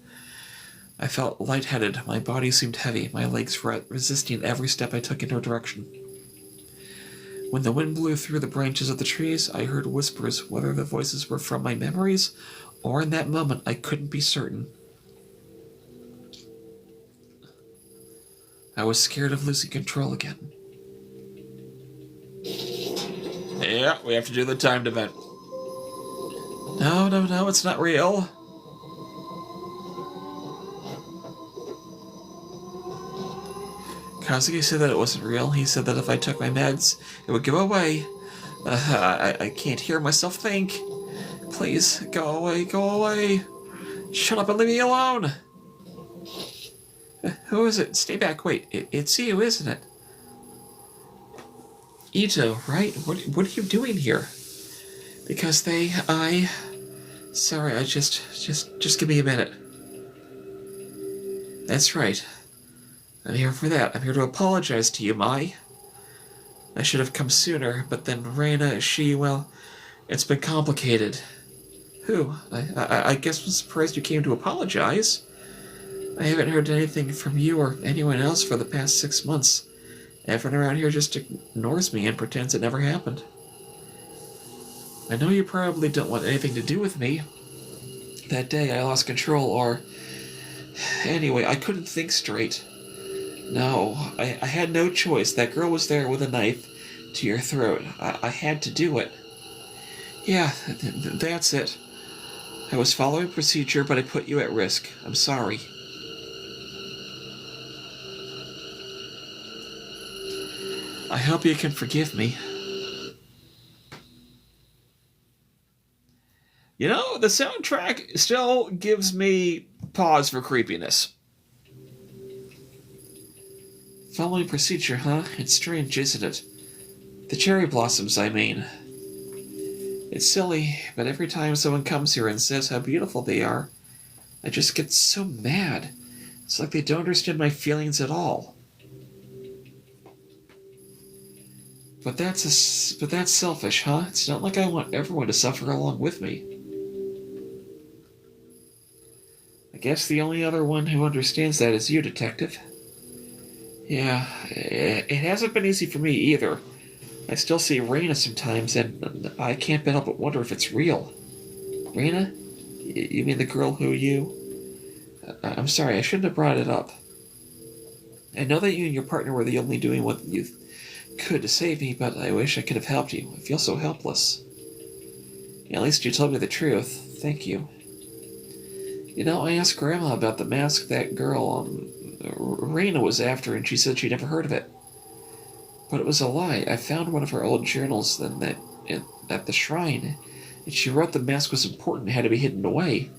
I felt lightheaded. My body seemed heavy. My legs were resisting every step I took in her direction. When the wind blew through the branches of the trees, I heard whispers. Whether the voices were from my memories or in that moment, I couldn't be certain. I was scared of losing control again. Yeah, we have to do the timed event. No, it's not real. Kazuki said that it wasn't real. He said that if I took my meds, it would go away. I can't hear myself think. Please, go away. Shut up and leave me alone. Who is it? Stay back. Wait, it's you, isn't it? Ito, right? What are you doing here? Because Sorry, just give me a minute. That's right. I'm here for that. I'm here to apologize to you, Mai. I should have come sooner, but then Reina, well, it's been complicated. Who? I guess I'm surprised you came to apologize. I haven't heard anything from you or anyone else for the past 6 months. Everyone around here just ignores me and pretends it never happened. I know you probably don't want anything to do with me. That day I lost control, or... Anyway, I couldn't think straight. No, I had no choice. That girl was there with a knife to your throat. I had to do it. Yeah, that's it. I was following procedure, but I put you at risk. I'm sorry. I hope you can forgive me. You know, the soundtrack still gives me pause for creepiness. Following procedure, huh? It's strange, isn't it? The cherry blossoms, I mean. It's silly, but every time someone comes here and says how beautiful they are, I just get so mad. It's like they don't understand my feelings at all. But that's selfish, huh? It's not like I want everyone to suffer along with me. I guess the only other one who understands that is you, Detective. Yeah, it hasn't been easy for me either. I still see Reina sometimes, and I can't help but wonder if it's real. Reina? You mean the girl who you... I'm sorry, I shouldn't have brought it up. I know that you and your partner were the only doing what you could to save me, but I wish I could have helped you. I feel so helpless. Yeah, at least you told me the truth. Thank you. You know, I asked Grandma about the mask that girl, Reina was after, and she said she'd never heard of it. But it was a lie. I found one of her old journals at the shrine, and she wrote the mask was important and had to be hidden away.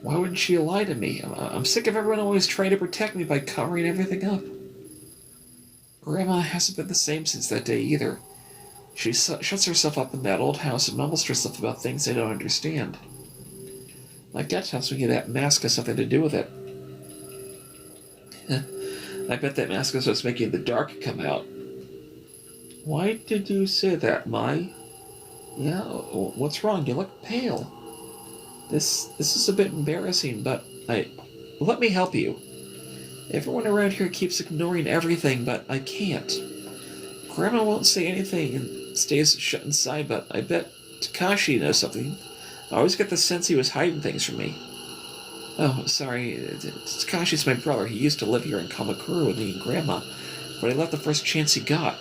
Why wouldn't she lie to me? I'm sick of everyone always trying to protect me by covering everything up. Grandma hasn't been the same since that day either. She shuts herself up in that old house and mumbles to herself about things I don't understand. My gut tells me that mask has something to do with it. I bet that mask is what's making the dark come out. Why did you say that, Mai? Yeah, what's wrong? You look pale. This is a bit embarrassing, but let me help you. Everyone around here keeps ignoring everything, but I can't. Grandma won't say anything and stays shut inside, but I bet Takashi knows something. I always get the sense he was hiding things from me. Oh, sorry, Takashi's my brother. He used to live here in Kamakura with me and Grandma, but he left the first chance he got.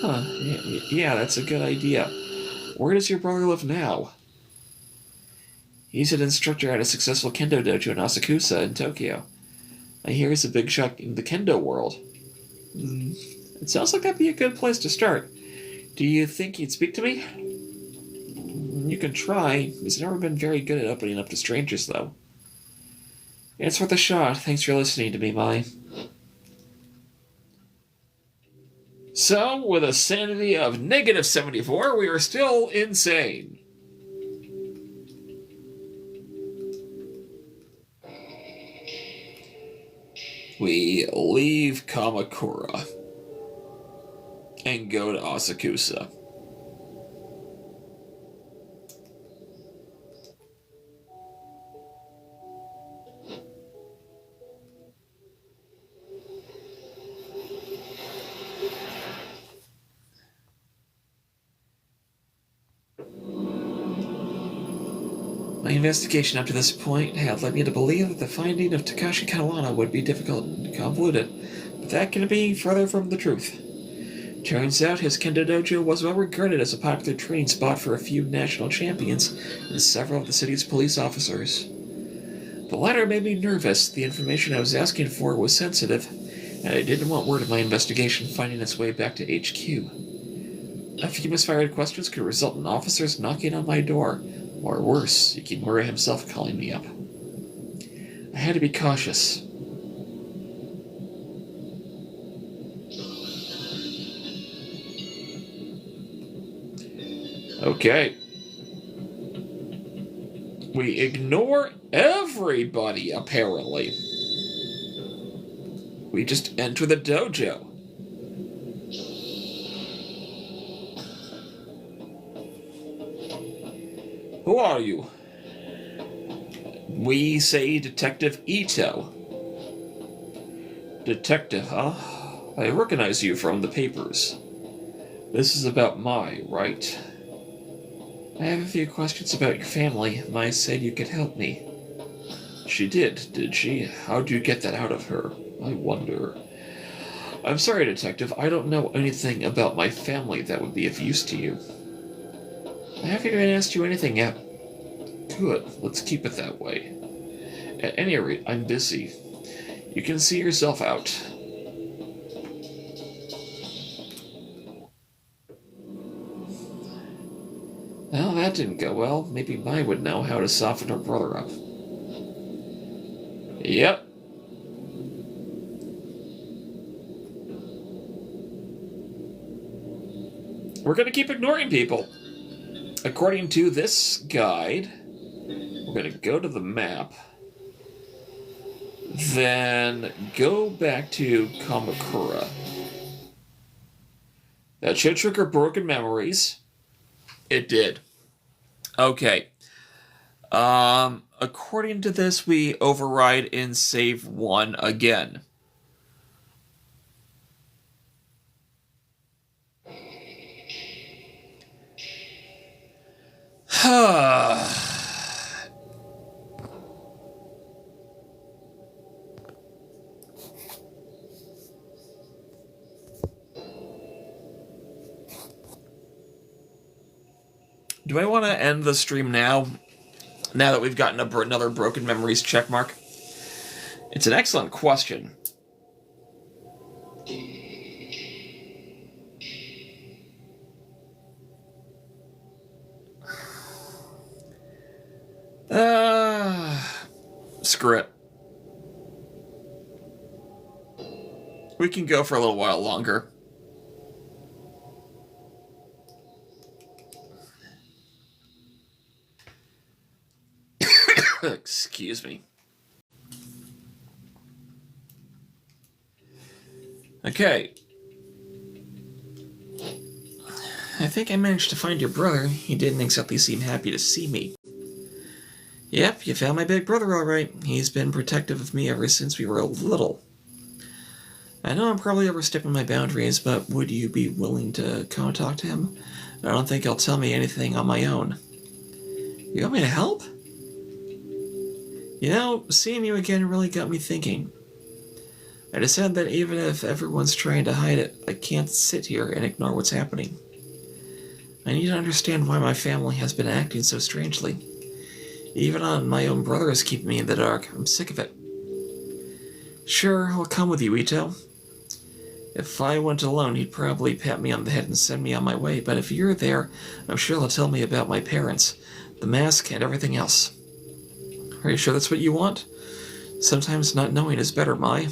Huh, yeah, that's a good idea. Where does your brother live now? He's an instructor at a successful kendo dojo in Asakusa in Tokyo. I hear he's a big shot in the kendo world. It sounds like that'd be a good place to start. Do you think he'd speak to me? You can try. He's never been very good at opening up to strangers, though. It's worth a shot. Thanks for listening to me, Mai. So, with a sanity of negative 74, we are still insane. We leave Kamakura and go to Asakusa. My investigation up to this point had led me to believe that the finding of Takashi Kawana would be difficult and convoluted, but that couldn't be further from the truth. Turns out his kendo dojo was well regarded as a popular training spot for a few national champions and several of the city's police officers. The latter made me nervous. The information I was asking for was sensitive, and I didn't want word of my investigation finding its way back to HQ. A few misfired questions could result in officers knocking on my door, or worse, Yukimura himself calling me up. I had to be cautious. Okay. We ignore everybody, apparently. We just enter the dojo. Who are you? We say Detective Ito. Detective, huh? I recognize you from the papers. This is about Mai, right? I have a few questions about your family. Mai said you could help me. She did she? How'd you get that out of her? I wonder. I'm sorry, Detective. I don't know anything about my family that would be of use to you. I haven't even asked you anything yet. Good. Let's keep it that way. At any rate, I'm busy. You can see yourself out. Well, that didn't go well. Maybe Mai would know how to soften her brother up. Yep. We're going to keep ignoring people. According to this guide, we're going to go to the map, then go back to Kamakura. That should trigger broken memories. It did. Okay. According to this, we override in save 1 again. Do I want to end the stream now? Now that we've gotten another Broken Memories checkmark? It's an excellent question. Screw it. We can go for a little while longer. Excuse me. Okay. I think I managed to find your brother. He didn't exactly seem happy to see me. Yep, you found my big brother all right. He's been protective of me ever since we were little. I know I'm probably overstepping my boundaries, but would you be willing to come and talk to him? I don't think he'll tell me anything on my own. You want me to help? You know, seeing you again really got me thinking. I decided that even if everyone's trying to hide it, I can't sit here and ignore what's happening. I need to understand why my family has been acting so strangely. Even my own brother is keeping me in the dark. I'm sick of it. Sure, I'll come with you, Ito. If I went alone, he'd probably pat me on the head and send me on my way, but if you're there, I'm sure he'll tell me about my parents, the mask, and everything else. Are you sure that's what you want? Sometimes not knowing is better, Mai.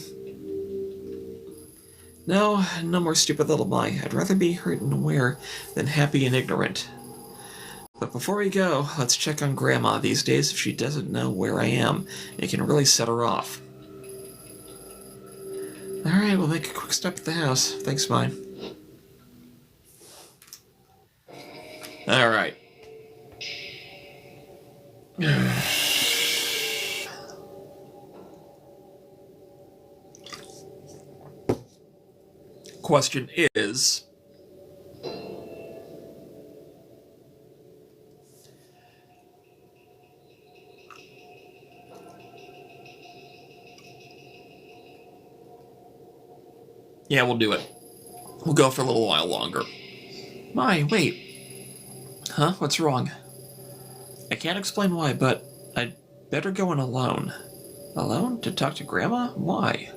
No, no more stupid little Mai. I'd rather be hurt and aware than happy and ignorant. But before we go, let's check on Grandma these days if she doesn't know where I am. It can really set her off. Alright, we'll make a quick stop at the house. Thanks, Mai. Alright. Question is... Yeah, we'll do it. We'll go for a little while longer. Mai, wait. Huh? What's wrong? I can't explain why, but I'd better go in alone. Alone? To talk to Grandma? Why?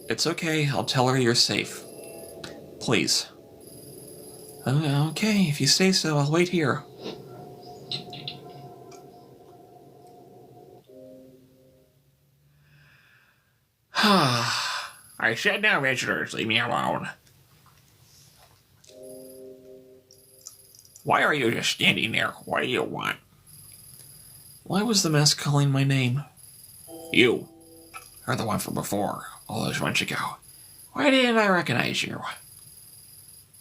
It's okay, I'll tell her you're safe. Please. Okay, if you say so, I'll wait here. I said no visitors, leave me alone. Why are you just standing there? What do you want? Why was the mask calling my name? You are the one from before, all those months ago. Why didn't I recognize you?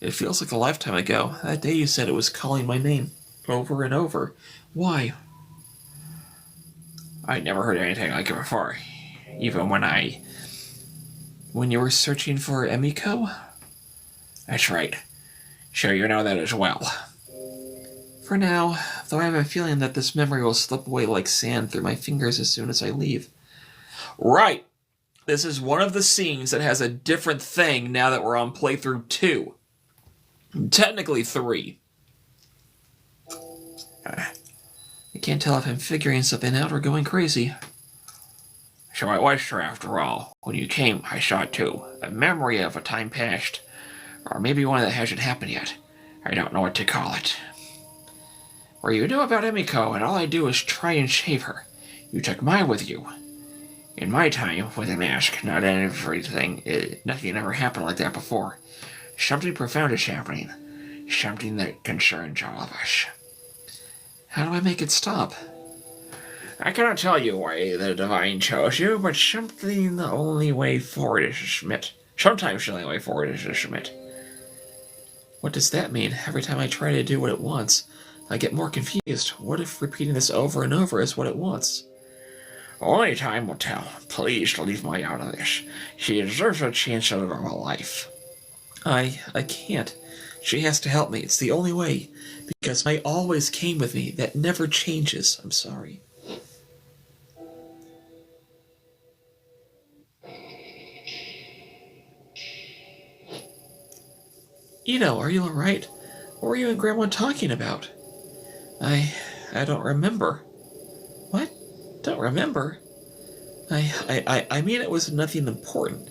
It feels like a lifetime ago. That day you said it was calling my name over and over. Why? I'd never heard anything like it before. Even when you were searching for Emiko? That's right. Sure, you know that as well. For now, though I have a feeling that this memory will slip away like sand through my fingers as soon as I leave. Right! This is one of the scenes that has a different thing now that we're on playthrough 2. Technically 3. I can't tell if I'm figuring something out or going crazy. So it was true after all. When you came, I saw it too. A memory of a time past. Or maybe one that hasn't happened yet. I don't know what to call it. Where you knew about Emiko, and all I do is try and save her. You took mine with you. In my time, with a mask, not everything, nothing ever happened like that before. Something profound is happening. Something that concerns all of us. How do I make it stop? I cannot tell you why the Divine chose you, but something the only way forward is to submit. Sometimes the only way forward is to submit. What does that mean? Every time I try to do what it wants, I get more confused. What if repeating this over and over is what it wants? Only time will tell. Please leave Mai out of this. She deserves a chance at a normal life. I can't. She has to help me. It's the only way. Because Mai always came with me. That never changes. I'm sorry. Ito, are you alright? What were you and Grandma talking about? I don't remember. What? Don't remember? I mean it was nothing important.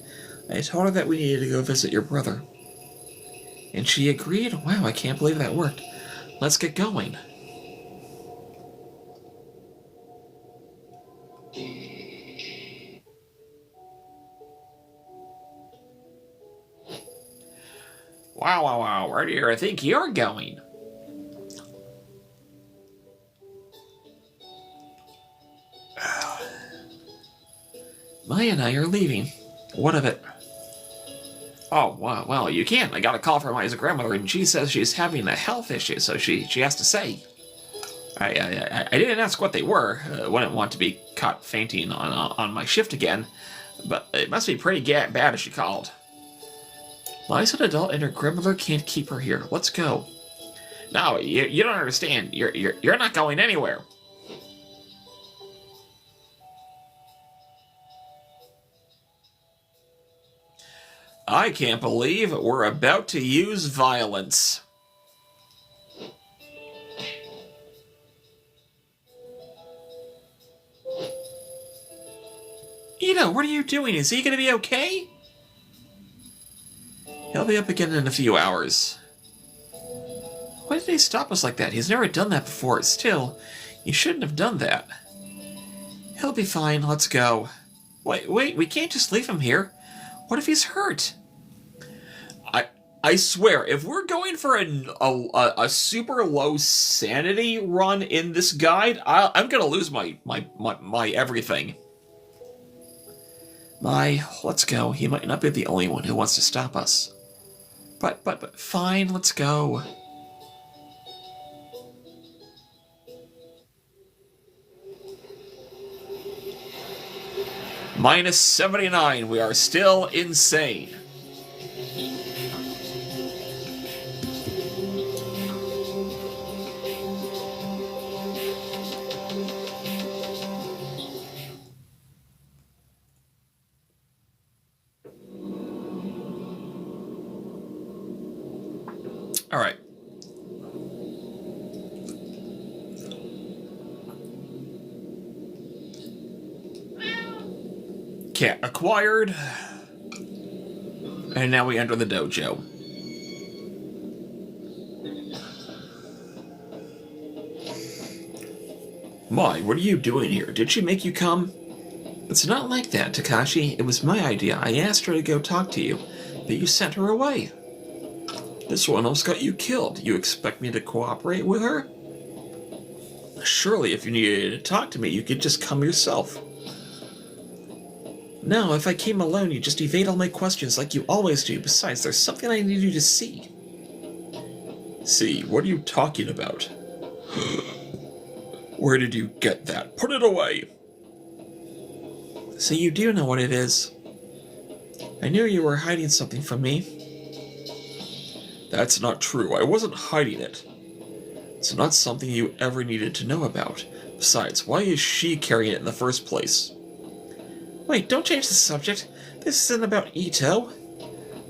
I told her that we needed to go visit your brother. And she agreed? Wow, I can't believe that worked. Let's get going. Wow, where do you think you're going? Mai and I are leaving. What of it? Oh, well, you can't. I got a call from Mai's grandmother, and she says she's having a health issue, so she has to say. I didn't ask what they were. Wouldn't want to be caught fainting on my shift again, but it must be pretty bad if she called. Mai's an adult, and her grandmother can't keep her here. Let's go. No, you don't understand. You're not going anywhere. I can't believe we're about to use violence. Ito, what are you doing? Is he going to be okay? He'll be up again in a few hours. Why did he stop us like that? He's never done that before. Still, he shouldn't have done that. He'll be fine. Let's go. Wait, we can't just leave him here. What if he's hurt? I swear, if we're going for a super low sanity run in this guide, I'm gonna lose my everything. Let's go. He might not be the only one who wants to stop us. But fine, let's go. Minus 79. We are still insane. All right. Cat acquired. And now we enter the dojo. Mai, what are you doing here? Did she make you come? It's not like that, Takashi. It was my idea. I asked her to go talk to you, but you sent her away. This one almost got you killed. You expect me to cooperate with her? Surely, if you needed to talk to me, you could just come yourself. No, if I came alone, you'd just evade all my questions like you always do. Besides, there's something I need you to see. See, what are you talking about? Where did you get that? Put it away! So you do know what it is. I knew you were hiding something from me. That's not true. I wasn't hiding it. It's not something you ever needed to know about. Besides, why is she carrying it in the first place? Wait, don't change the subject. This isn't about Ito.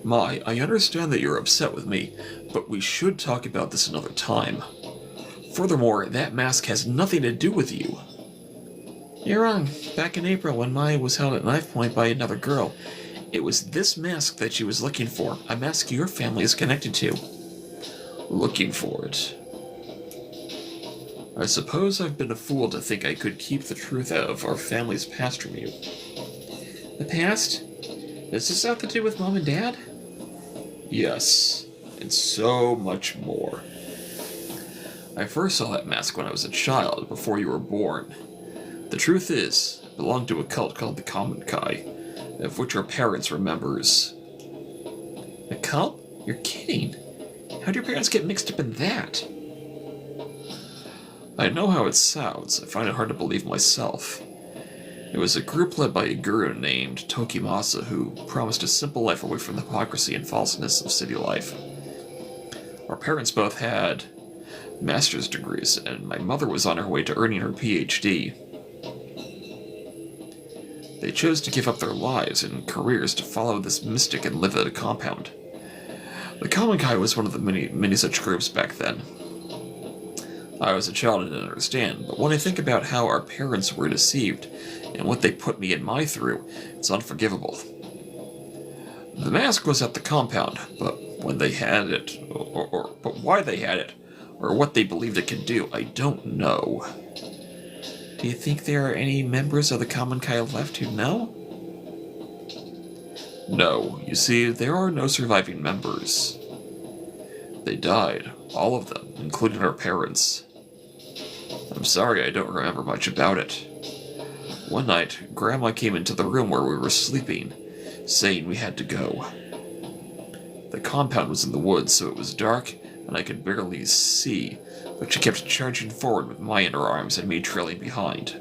Mai, I understand that you're upset with me, but we should talk about this another time. Furthermore, that mask has nothing to do with you. You're wrong. Back in April, when Mai was held at knife point by another girl, it was this mask that she was looking for, a mask your family is connected to. Looking for it. I suppose I've been a fool to think I could keep the truth out of our family's past from you. The past? Does this have to do with Mom and Dad? Yes, and so much more. I first saw that mask when I was a child, before you were born. The truth is, it belonged to a cult called the Common Kai, of which our parents were members. A cult? You're kidding. How'd your parents get mixed up in that? I know how it sounds. I find it hard to believe myself. It was a group led by a guru named Tokimasa who promised a simple life away from the hypocrisy and falseness of city life. Our parents both had master's degrees, and my mother was on her way to earning her PhD. They chose to give up their lives and careers to follow this mystic and live at a compound. The Common Kai was one of the many such groups back then. I was a child and didn't understand, but when I think about how our parents were deceived and what they put me and Mai through, it's unforgivable. The mask was at the compound, but when they had it, but why they had it, or what they believed it could do, I don't know. Do you think there are any members of the Common Kai left who know? No, you see, there are no surviving members. They died, all of them, including our parents. I'm sorry I don't remember much about it. One night, Grandma came into the room where we were sleeping, saying we had to go. The compound was in the woods, so it was dark, and I could barely see, but she kept charging forward with Mai in her arms and me trailing behind.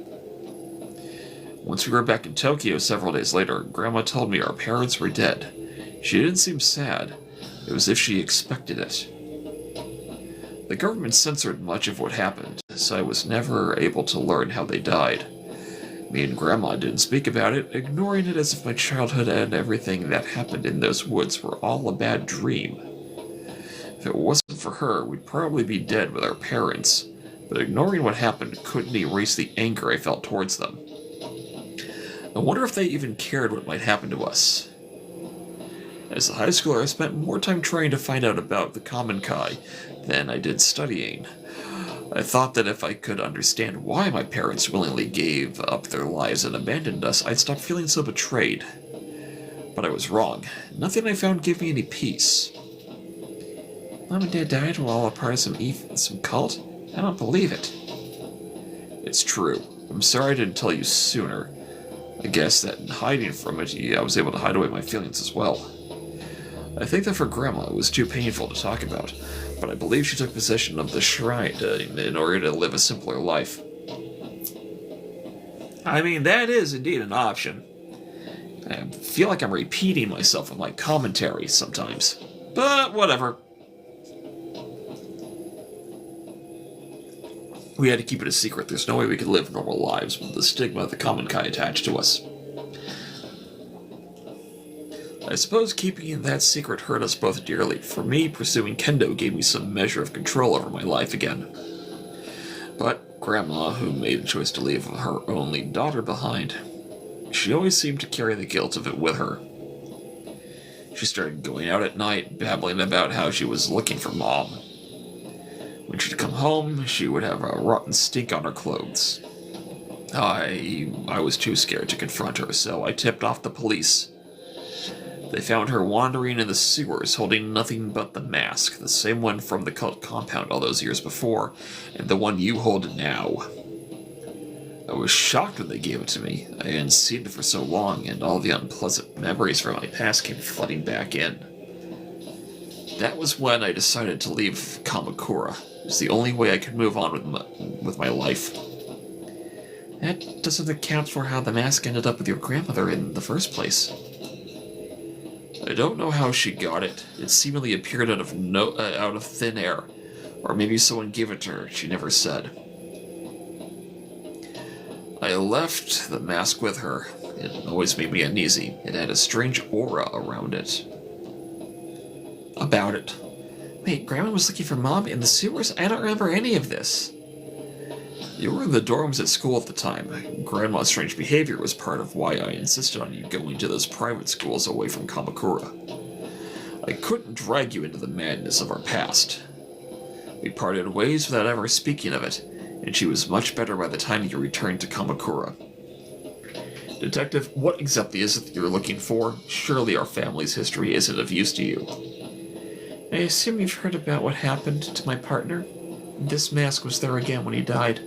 Once we were back in Tokyo several days later, Grandma told me our parents were dead. She didn't seem sad. It was as if she expected it. The government censored much of what happened, so I was never able to learn how they died. Me and Grandma didn't speak about it, ignoring it as if my childhood and everything that happened in those woods were all a bad dream. If it wasn't for her, we'd probably be dead with our parents, but ignoring what happened couldn't erase the anger I felt towards them. I wonder if they even cared what might happen to us. As a high schooler, I spent more time trying to find out about the Common Kai than I did studying. I thought that if I could understand why my parents willingly gave up their lives and abandoned us, I'd stop feeling so betrayed. But I was wrong. Nothing I found gave me any peace. Mom and Dad died while a part of some cult? I don't believe it. It's true. I'm sorry I didn't tell you sooner. I guess that in hiding from it, I was able to hide away my feelings as well. I think that for Grandma it was too painful to talk about, but I believe she took possession of the shrine in order to live a simpler life. I mean, that is indeed an option. I feel like I'm repeating myself in my commentary sometimes, but whatever. We had to keep it a secret. There's no way we could live normal lives with the stigma of the Common Kai attached to us. I suppose keeping that secret hurt us both dearly. For me, pursuing kendo gave me some measure of control over my life again. But Grandma, who made the choice to leave her only daughter behind, she always seemed to carry the guilt of it with her. She started going out at night, babbling about how she was looking for Mom. When she'd come home, she would have a rotten stink on her clothes. I was too scared to confront her, so I tipped off the police. They found her wandering in the sewers, holding nothing but the mask, the same one from the cult compound all those years before, and the one you hold now. I was shocked when they gave it to me. I hadn't seen it for so long, and all the unpleasant memories from my past came flooding back in. That was when I decided to leave Kamakura. It was the only way I could move on with my life. That doesn't account for how the mask ended up with your grandmother in the first place. I don't know how she got it. It seemingly appeared out of thin air. Or maybe someone gave it to her, she never said. I left the mask with her. It always made me uneasy. It had a strange aura around it. About it. Wait, Grandma was looking for Mom in the sewers? I don't remember any of this. You were in the dorms at school at the time. Grandma's strange behavior was part of why I insisted on you going to those private schools away from Kamakura. I couldn't drag you into the madness of our past. We parted ways without ever speaking of it, and she was much better by the time you returned to Kamakura. Detective, what exactly is it that you're looking for? Surely our family's history isn't of use to you. I assume you've heard about what happened to my partner? This mask was there again when he died.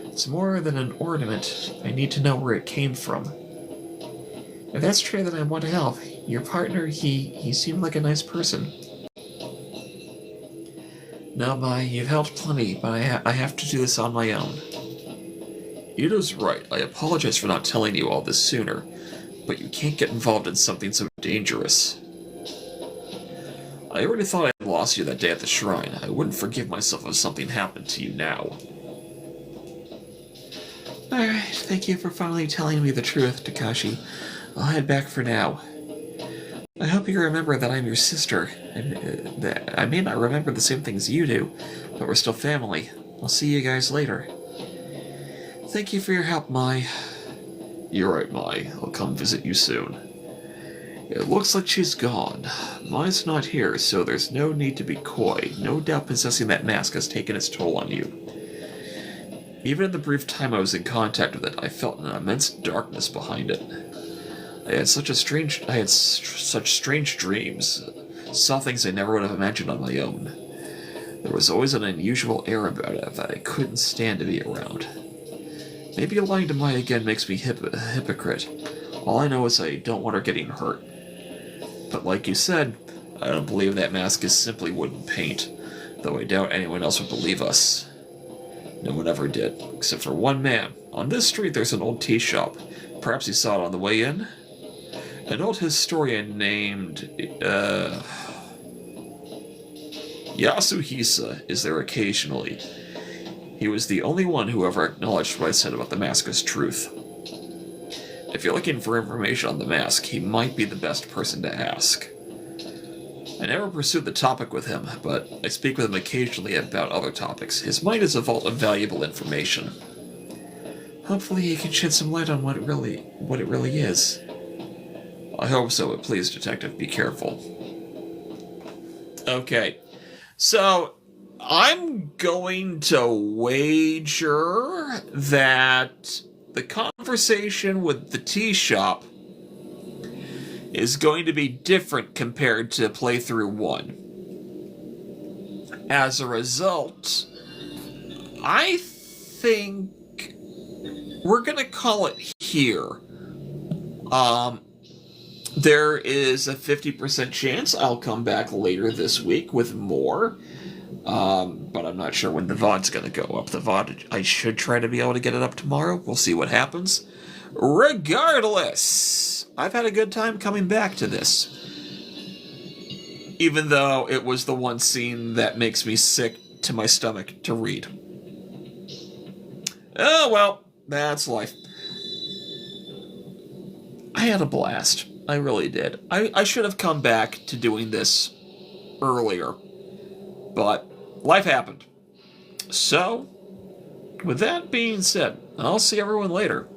It's more than an ornament. I need to know where it came from. If that's true, then I want to help. Your partner, he seemed like a nice person. No, Mai, you've helped plenty, but I have to do this on my own. Ido's right. I apologize for not telling you all this sooner, but you can't get involved in something so dangerous. I already thought I lost you that day at the shrine. I wouldn't forgive myself if something happened to you now. Alright, thank you for finally telling me the truth, Takashi. I'll head back for now. I hope you remember that I'm your sister, and that I may not remember the same things you do, but we're still family. I'll see you guys later. Thank you for your help, Mai. You're right, Mai. I'll come visit you soon. It looks like she's gone. Mai's not here, so there's no need to be coy. No doubt possessing that mask has taken its toll on you. Even in the brief time I was in contact with it, I felt an immense darkness behind it. I had such strange dreams, saw things I never would have imagined on my own. There was always an unusual air about it that I couldn't stand to be around. Maybe lying to Mai again makes me a hypocrite. All I know is I don't want her getting hurt. But like you said, I don't believe that mask is simply wooden paint, though I doubt anyone else would believe us. No one ever did, except for one man. On this street there's an old tea shop. Perhaps he saw it on the way in? An old historian named, Yasuhisa is there occasionally. He was the only one who ever acknowledged what I said about the mask as truth. If you're looking for information on the mask, he might be the best person to ask. I never pursued the topic with him, but I speak with him occasionally about other topics. His mind is a vault of valuable information. Hopefully he can shed some light on what it really is. I hope so, but please, Detective, be careful. Okay, so I'm going to wager that the conversation with the tea shop is going to be different compared to playthrough 1. As a result, I think we're going to call it here. There is a 50% chance I'll come back later this week with more. But I'm not sure when the VOD's going to go up. The VOD, I should try to be able to get it up tomorrow. We'll see what happens. Regardless, I've had a good time coming back to this. Even though it was the one scene that makes me sick to my stomach to read. Oh, well, that's life. I had a blast. I really did. I should have come back to doing this earlier. But life happened. So, with that being said, I'll see everyone later.